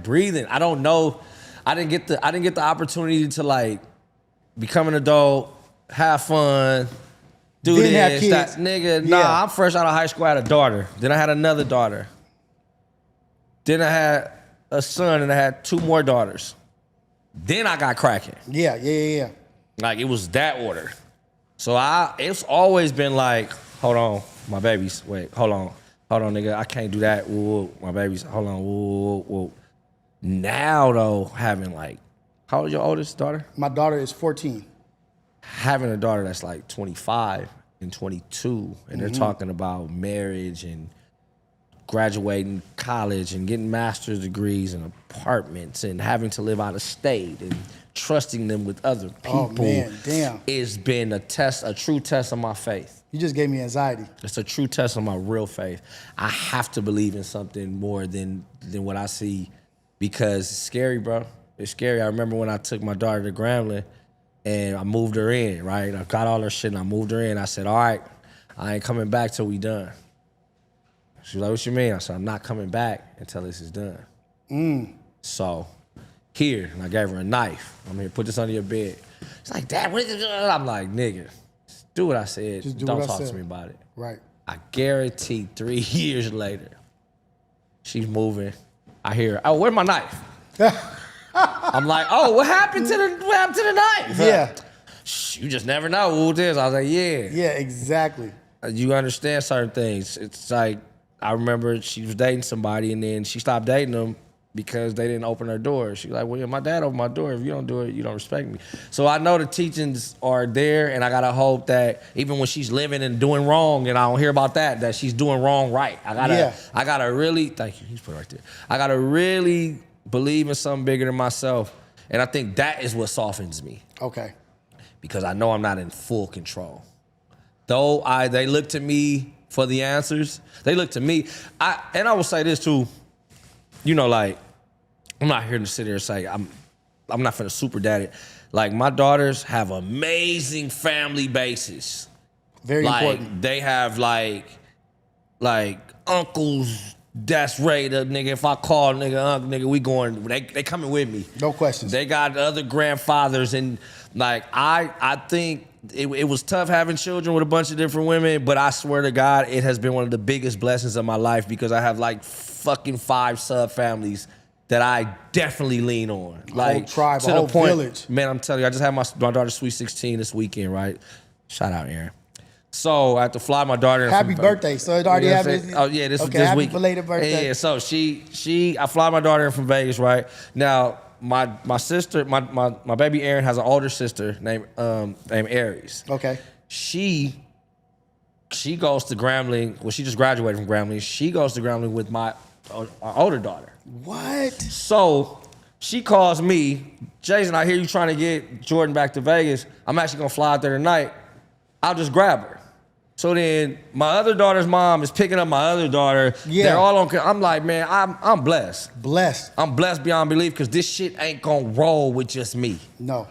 breathing. I don't know. I didn't get the opportunity to like become an adult, have fun, do Didn't have this, kids. that. Nigga, Yeah. nah. I'm fresh out of high school. I had a daughter. Then I had another daughter. Then I had a son, and I had 2 more daughters. Then I got cracking. Yeah. Like, it was that order. So it's always been like, hold on, my babies. Wait, hold on, nigga. I can't do that. Whoa, my babies. Hold on. Whoa. Now though, having like, how old is your oldest daughter? My daughter is 14. Having a daughter that's like 25 and 22, and they're talking about marriage and graduating college and getting master's degrees and apartments and having to live out of state and trusting them with other people. Oh man, damn. It's been a true test of my faith. You just gave me anxiety. It's a true test of my real faith. I have to believe in something more than what I see, because it's scary, bro. It's scary. I remember when I took my daughter to Grambling and I moved her in, right? I got all her shit and I moved her in. I said, all right, I ain't coming back till we done. She was like, what you mean? I said, I'm not coming back until this is done. So, here, and I gave her a knife. I'm here, put this under your bed. She's like, Dad, what is it? I'm like, nigga, do what I said. Just do Don't what I talk said. to me about it. Right. I guarantee 3 years later, she's moving. I hear, oh, where's my knife? I'm like, oh, what happened to the knife? Yeah. Shh, you just never know who it is. I was like, yeah. Yeah, exactly. You understand certain things. It's like, I remember she was dating somebody and then she stopped dating them because they didn't open her door. She was like, well, yeah, my dad opened my door. If you don't do it, you don't respect me. So I know the teachings are there, and I gotta hope that even when she's living and doing wrong, and I don't hear about that she's doing wrong right. I gotta really, thank you, he's put it right there. I gotta really believe in something bigger than myself. And I think that is what softens me. Okay. Because I know I'm not in full control. Though they look to me for the answers. They look to me. And I will say this too. You know, like, I'm not here to sit here and say I'm not finna super daddy. Like, my daughters have amazing family bases. Very like, important. they have like uncles that's ready to, nigga, if I call nigga, uncle, nigga, we going, they coming with me. No questions. They got other grandfathers, and like, I think it was tough having children with a bunch of different women, but I swear to God, it has been one of the biggest blessings of my life, because I have like fucking 5 sub-families that I definitely lean on. Like, whole tribe, to a whole the point, village. man, I'm telling you, I just had my daughter's sweet 16 this weekend, right? Shout out, Aaron. So I had to fly my daughter. Happy birthday. So it already happened. Oh yeah, this happy week. belated birthday. Yeah, so I fly my daughter in from Vegas, right? Now my sister, my baby Aaron has an older sister named Aries. Okay. She goes to Grambling. Well, she just graduated from Grambling. She goes to Grambling with my older daughter. What? So she calls me, Jason, I hear you trying to get Jordan back to Vegas. I'm actually gonna fly out there tonight. I'll just grab her. So then my other daughter's mom is picking up my other daughter. Yeah. They're all on. I'm like, man, I'm blessed. Blessed. I'm blessed beyond belief, because this shit ain't gonna roll with just me. No.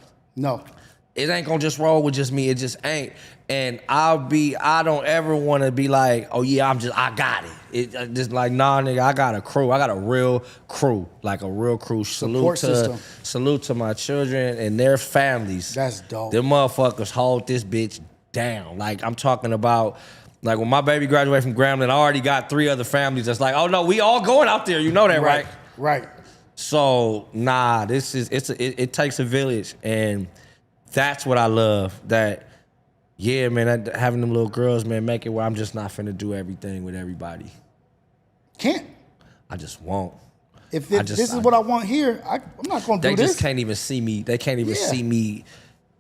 It ain't gonna just roll with just me. It just ain't. And I don't ever want to be like, oh yeah, I got it. It just like, nah, nigga, I got a crew. I got a real crew, like a real crew. Support system. Salute to my children and their families. That's dope. Them motherfuckers hold this bitch down. Like, I'm talking about, Like when my baby graduated from Grambling, I already got 3 other families that's like, oh no, we all going out there. You know that, right? Right. So nah, it takes a village, and that's what I love. That yeah, man, having them little girls, man, make it where I'm just not finna do everything with everybody. Can't. I just won't. If this is what I want here, I'm not gonna do this. They just can't even see me. They can't even see me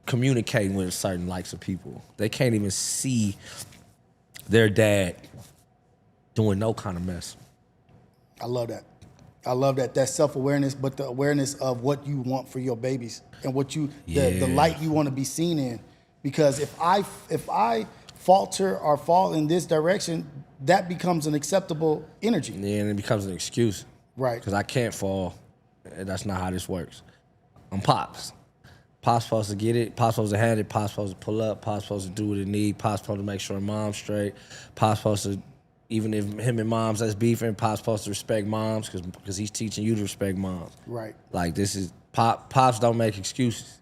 communicating with certain likes of people. They can't even see their dad doing no kind of mess. I love that. I love that. That's self-awareness, but the awareness of what you want for your babies and what the light you want to be seen in. Because if I falter or fall in this direction, that becomes an acceptable energy. Yeah, and it becomes an excuse. Right. Because I can't fall. That's not how this works. I'm Pops. Pop's supposed to get it. Pop's supposed to hand it. Pop's supposed to pull up. Pop's supposed to do what it need. Pop's supposed to make sure Mom's straight. Pop's supposed to, even if him and Mom's that's beefing, Pop's supposed to respect Mom's because he's teaching you to respect Mom's. Right. Like this is, Pops don't make excuses.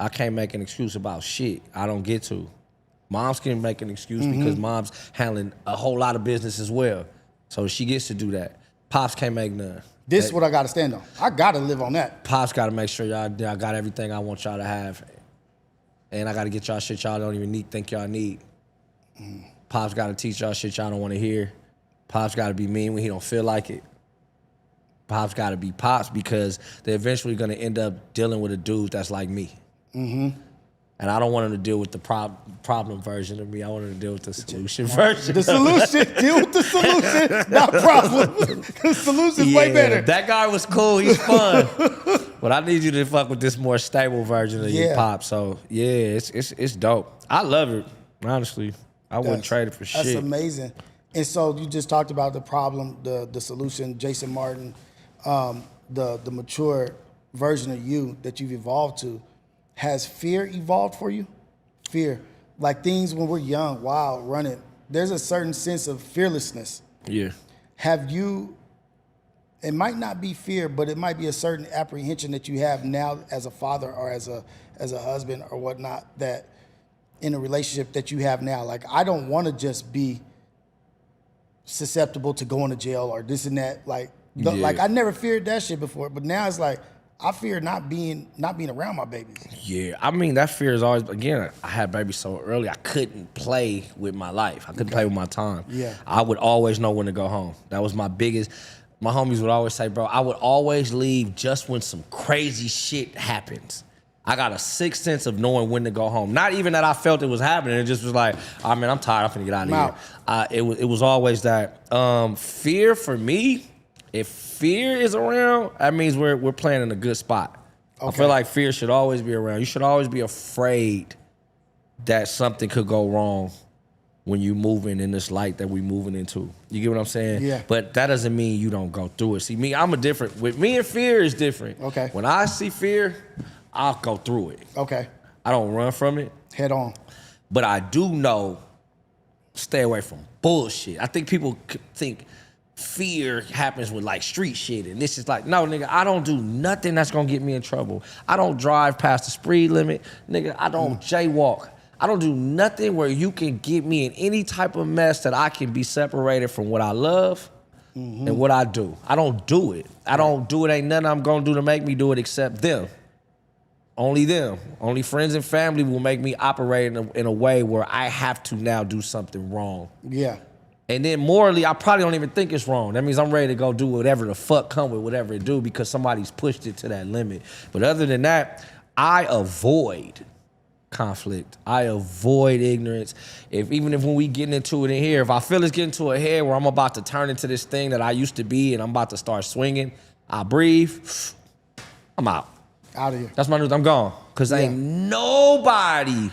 I can't make an excuse about shit. I don't get to. Moms can make an excuse because Mom's handling a whole lot of business as well. So she gets to do that. Pops can't make none. This is what I got to stand on. I got to live on that. Pops got to make sure y'all got everything I want y'all to have. And I got to get y'all shit y'all don't even think y'all need. Pops got to teach y'all shit y'all don't want to hear. Pops got to be mean when he don't feel like it. Pops got to be Pops because they're eventually going to end up dealing with a dude that's like me. And I don't want him to deal with the problem version of me. I want him to deal with the solution version. The solution. Deal with the solution, not problem. The solution's way better. That guy was cool. He's fun. But I need you to fuck with this more stable version of your Pop. So, yeah, it's dope. I love it, honestly. I wouldn't trade it for shit. That's amazing. And so you just talked about the problem, the solution, Jason Martin, the mature version of you that you've evolved to. Has fear evolved for you? Fear. Like things when we're young, wild, running, there's a certain sense of fearlessness. Yeah. Have you, it might not be fear, but it might be a certain apprehension that you have now as a father or as a husband or whatnot, that in a relationship that you have now. Like, I don't want to just be susceptible to going to jail or this and that. Like I never feared that shit before, but now it's like, I fear not being around my babies. Yeah, I mean, that fear is always, again, I had babies so early, I couldn't play with my life. I couldn't play with my time. Yeah. I would always know when to go home. That was my biggest, my homies would always say, bro, I would always leave just when some crazy shit happens. I got a sixth sense of knowing when to go home. Not even that I felt it was happening. It just was like, oh, man, I'm tired. I'm finna get out of here. It was always that. Fear for me, if fear is around, that means we're playing in a good spot. Okay. I feel like fear should always be around. You should always be afraid that something could go wrong when you're moving in this light that we're moving into. You get what I'm saying? Yeah. But that doesn't mean you don't go through it. See, me, with me and fear is different. Okay. When I see fear, I'll go through it. Okay. I don't run from it. Head on. But I do know, stay away from bullshit. I think people think fear happens with like street shit, and this is like, no, nigga, I don't do nothing that's gonna get me in trouble. I don't drive past the speed limit, nigga. I don't jaywalk. I don't do nothing where you can get me in any type of mess that I can be separated from what I love and what I do. I don't do it. I don't do it. Ain't nothing I'm gonna do to make me do it except them. Only them. Only friends and family will make me operate in a way where I have to now do something wrong. Yeah. And then morally, I probably don't even think it's wrong. That means I'm ready to go do whatever the fuck come with whatever it do because somebody's pushed it to that limit. But other than that, I avoid conflict. I avoid ignorance. Even if when we getting into it in here, if I feel it's getting to a head where I'm about to turn into this thing that I used to be and I'm about to start swinging, I breathe, I'm out. Out of here. That's my news. I'm gone. Because ain't nobody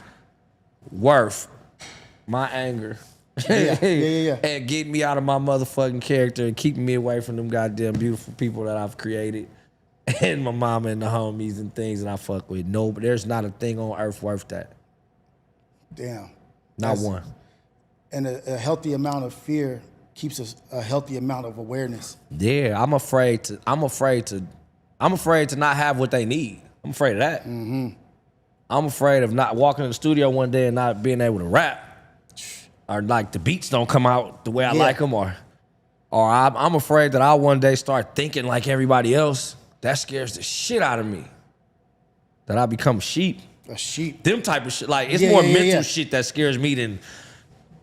worth my anger. Yeah. And getting me out of my motherfucking character and keeping me away from them goddamn beautiful people that I've created and my mama and the homies and things that I fuck with. No, but there's not a thing on earth worth that. Damn. Not one. And a healthy amount of fear keeps us a healthy amount of awareness. Yeah, I'm afraid to not have what they need. I'm afraid of that. I'm afraid of not walking in the studio one day and not being able to rap. or like the beats don't come out the way I like them, or I'm afraid that I'll one day start thinking like everybody else. That scares the shit out of me. That I become sheep. A sheep. Them type of shit. Like, it's more mental shit that scares me than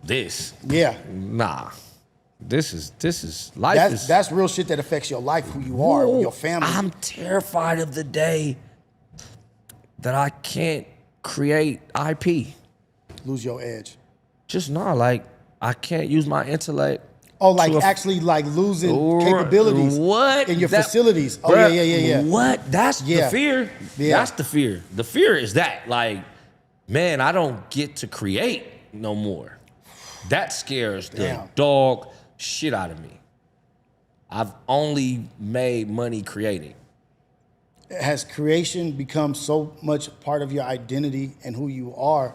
this. Yeah. Nah. This is life. That's real shit that affects your life, who you are, your family. I'm terrified of the day that I can't create IP. Lose your edge. Just not like I can't use my intellect. Oh, like actually like losing capabilities in your facilities. Oh, bruh, yeah. What? That's the fear. Yeah. That's the fear. The fear is that, like, man, I don't get to create no more. That scares the dog shit out of me. I've only made money creating. Has creation become so much part of your identity and who you are?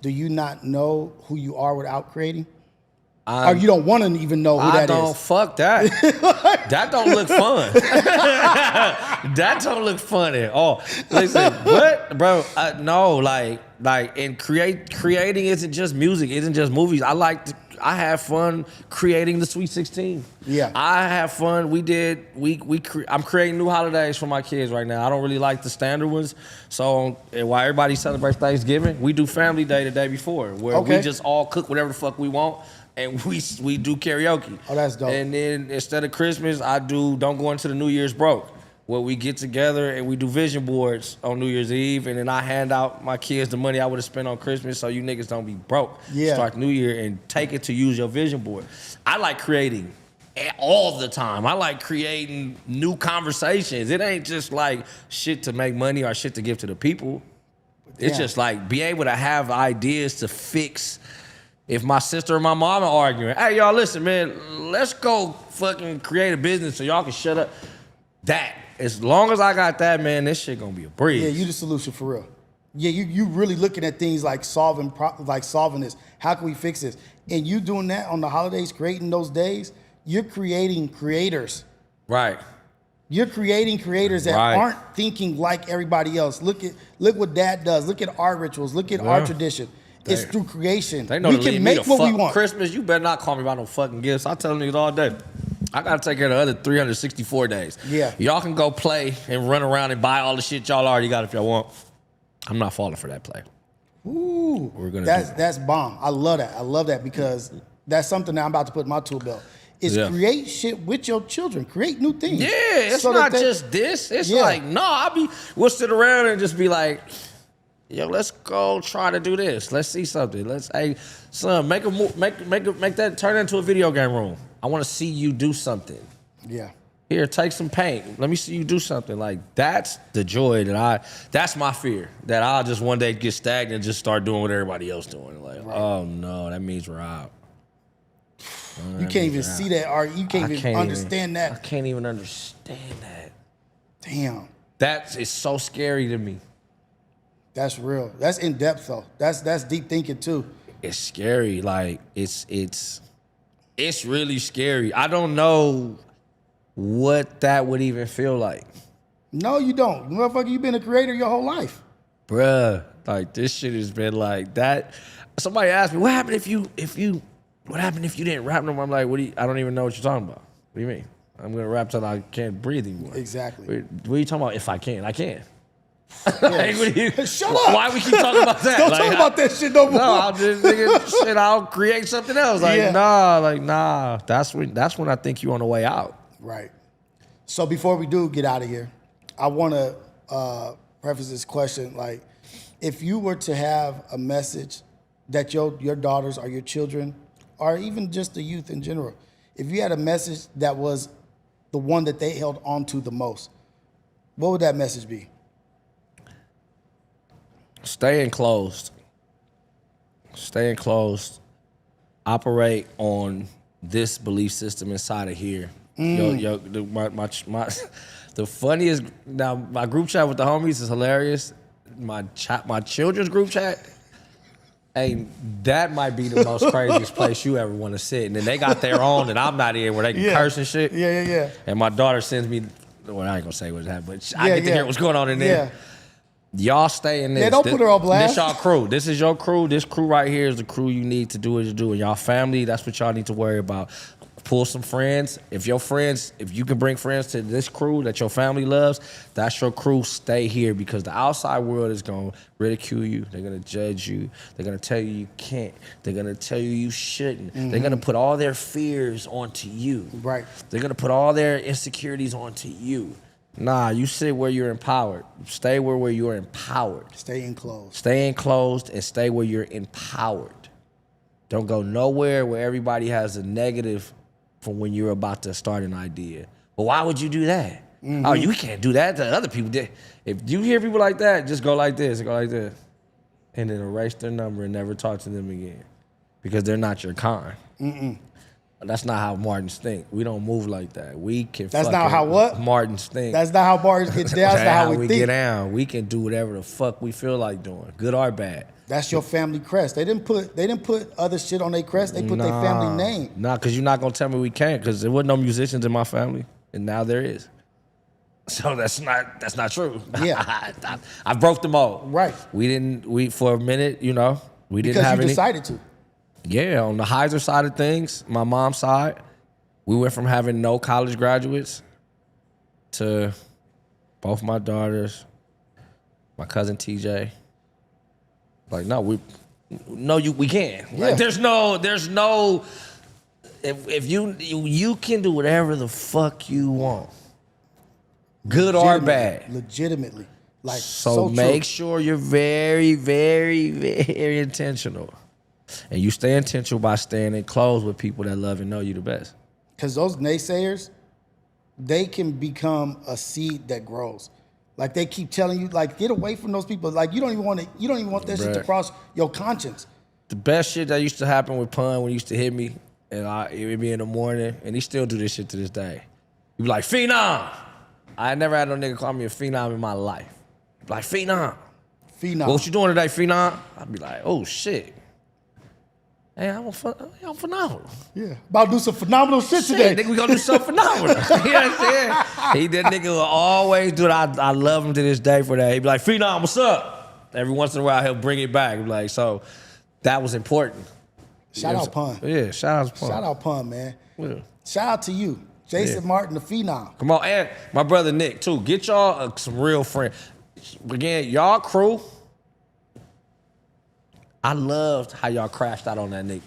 Do you not know who you are without creating? Or you don't want to even know who that is? I don't, fuck that. That don't look fun. That don't look fun at all. Listen, what? Bro, no, like, and creating isn't just music, isn't just movies. I have fun creating the Sweet 16. Yeah. I have fun. I'm creating new holidays for my kids right now. I don't really like the standard ones. So while everybody celebrates Thanksgiving, we do Family Day the day before, where we just all cook whatever the fuck we want. And we do karaoke. Oh, that's dope. And then instead of Christmas, I do Don't Go Into the New Year's Broke, where we get together and we do vision boards on New Year's Eve, and then I hand out my kids the money I would have spent on Christmas so you niggas don't be broke. Yeah. Start the new year and take it to use your vision board. I like creating all the time. I like creating new conversations. It ain't just like shit to make money or shit to give to the people. It's just like be able to have ideas to fix. If my sister and my mom are arguing, hey, y'all, listen, man, let's go fucking create a business so y'all can shut up. That, as long as I got that, man, this shit gonna be a breeze. Yeah, you the solution for real. Yeah, you really looking at things like solving this. How can we fix this? And you doing that on the holidays, creating those days, you're creating creators. Right. You're creating creators that aren't thinking like everybody else. Look what Dad does. Look at our rituals. Look at our tradition. It's through creation. They know we can make what we want. Christmas, you better not call me about no fucking gifts. I tell them niggas all day. I gotta take care of the other 364 days. Yeah. Y'all can go play and run around and buy all the shit y'all already got if y'all want. I'm not falling for that play. Ooh, that's bomb. I love that. I love that because that's something that I'm about to put in my tool belt. Is create shit with your children. Create new things. Yeah, it's not just this. It's like, no, we'll sit around and just be like, yo, let's go try to do this. Let's see something. Hey, son, make that turn into a video game room. I want to see you do something. Yeah. Here, take some paint. Let me see you do something. Like, that's the joy that's my fear. That I'll just one day get stagnant and just start doing what everybody else doing. Like, oh no, that means we're out. You can't even see that, or you can't even understand that. I can't even understand that. Damn. That is so scary to me. That's real. That's in depth though. That's deep thinking too. It's scary. Like it's really scary. I don't know what that would even feel like. No, you don't. Motherfucker, you've been a creator your whole life. Bruh, like this shit has been like that. Somebody asked me, what happened if you didn't rap no more? I'm like, I don't even know what you're talking about. What do you mean? I'm gonna rap till I can't breathe anymore. Exactly. What are you talking about? If I can, I can. Like, shut up. Why we keep talking about that? Don't talk about that shit no more. No, I'll create something else. Nah. That's when I think you're on the way out. Right. So before we do get out of here, I want to preface this question. Like, if you were to have a message that your daughters or your children, or even just the youth in general, if you had a message that was the one that they held on to the most, what would that message be? Stay enclosed. Operate on this belief system inside of here. The funniest, now my group chat with the homies is hilarious. My children's group chat, hey, that might be the most craziest place you ever want to sit. And then they got their own that I'm not in, where they can curse and shit. Yeah. And my daughter sends me, well, I ain't gonna say what's happening, but I get to hear what's going on in there. Yeah. Y'all stay in this. Yeah, don't put her on blast. This y'all crew. This is your crew. This crew right here is the crew you need to do what you do. And y'all family, that's what y'all need to worry about. Pull some friends. If you can bring friends to this crew that your family loves, that's your crew. Stay here because the outside world is going to ridicule you. They're going to judge you. They're going to tell you can't. They're going to tell you shouldn't. They're going to put all their fears onto you. Right. They're going to put all their insecurities onto you. Nah, you sit where you're empowered. Stay where you're empowered. Stay enclosed. Stay enclosed and stay where you're empowered. Don't go nowhere where everybody has a negative from when you're about to start an idea. But why would you do that? Oh, you can't do that to other people. If you hear people like that, just go like this and go like this. And then erase their number and never talk to them again. Because they're not your kind. That's not how Martins think. We don't move like that. We can. That's not how what? Martins think. That's not how Martins get down. That's not how we think. Get down. We can do whatever the fuck we feel like doing, good or bad. That's your family crest. They didn't put other shit on their crest. They put their family name. Nah, because you're not gonna tell me we can't. Because there wasn't no musicians in my family, and now there is. So that's not true. Yeah, I broke the mold. Right. We for a minute, we didn't have any. Because you decided to. Yeah, on the Heiser side of things, my mom's side, we went from having no college graduates to both my daughters, my cousin TJ. Like, no, we can. Yeah. Like, there's no. If you can do whatever the fuck you want, good or bad, legitimately. Like, so make sure you're very, very, very intentional. And you stay intentional by staying in close with people that love and know you the best. Because those naysayers, they can become a seed that grows. Like, they keep telling you, like, get away from those people. Like, you don't even want that shit to cross your conscience. The best shit that used to happen with Pun when he used to hit me, and it would be in the morning, and he still do this shit to this day. He'd be like, Phenom. I never had no nigga call me a Phenom in my life. He'd be like, Phenom. What you doing today, Phenom? I'd be like, oh, shit. Hey, I'm phenomenal. Yeah, about to do some phenomenal shit today. Nigga, we gonna do something phenomenal. You know what I'm saying? That nigga will always do it. I love him to this day for that. He'd be like, Phenom, what's up? Every once in a while, he'll bring it back. He'd be like, so that was important. Shout out Pun. Yeah, shout out Pun. Shout out Pun, man. Yeah. Shout out to you, Jason Martin, the Phenom. Come on, and my brother Nick, too. Get y'all some real friends. Again, y'all crew, I loved how y'all crashed out on that nigga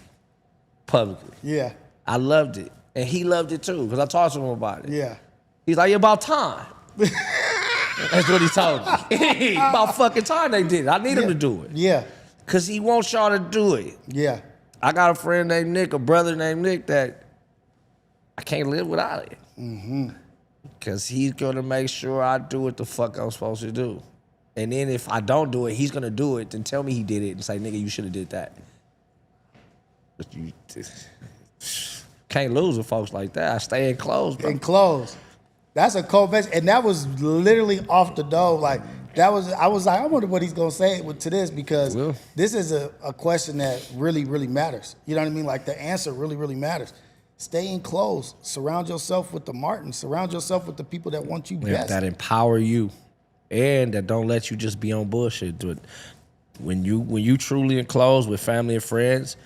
publicly. Yeah. I loved it. And he loved it too, because I talked to him about it. Yeah. He's like, about time. That's what he told me. About fucking time they did it. I need him to do it. Yeah. Because he wants y'all to do it. Yeah. I got a friend named Nick, a brother named Nick, that I can't live without it. Because he's going to make sure I do what the fuck I'm supposed to do. And then if I don't do it, he's gonna do it and tell me he did it and say, nigga, you should have did that. But you can't lose with folks like that. I stay enclosed, bro. Enclosed. That's a cold message. And that was literally off the dome. Like, I was like, I wonder what he's gonna say to this, because this is a question that really, really matters. You know what I mean? Like, the answer really, really matters. Stay enclosed. Surround yourself with the Martins. Surround yourself with the people that want you best. That empower you. And that don't let you just be on bullshit. When you truly enclosed with family and friends,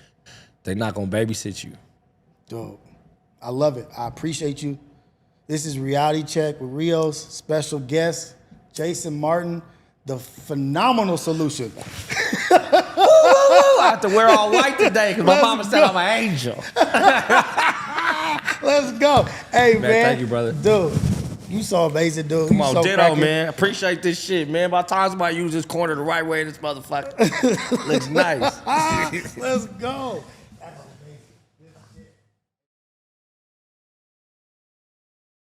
they're not gonna babysit you. Dope. I love it. I appreciate you. This is Reality Check with Rios, special guest, Jason Martin, the phenomenal solution. I have to wear all white today because my mama said I'm an angel. Let's go. Hey, man. Thank you, brother. Dude. You so amazing, dude. Come on, so ditto, cracking. man. Appreciate this shit, man. By the time somebody use this corner the right way in this motherfucker, looks nice. Let's go.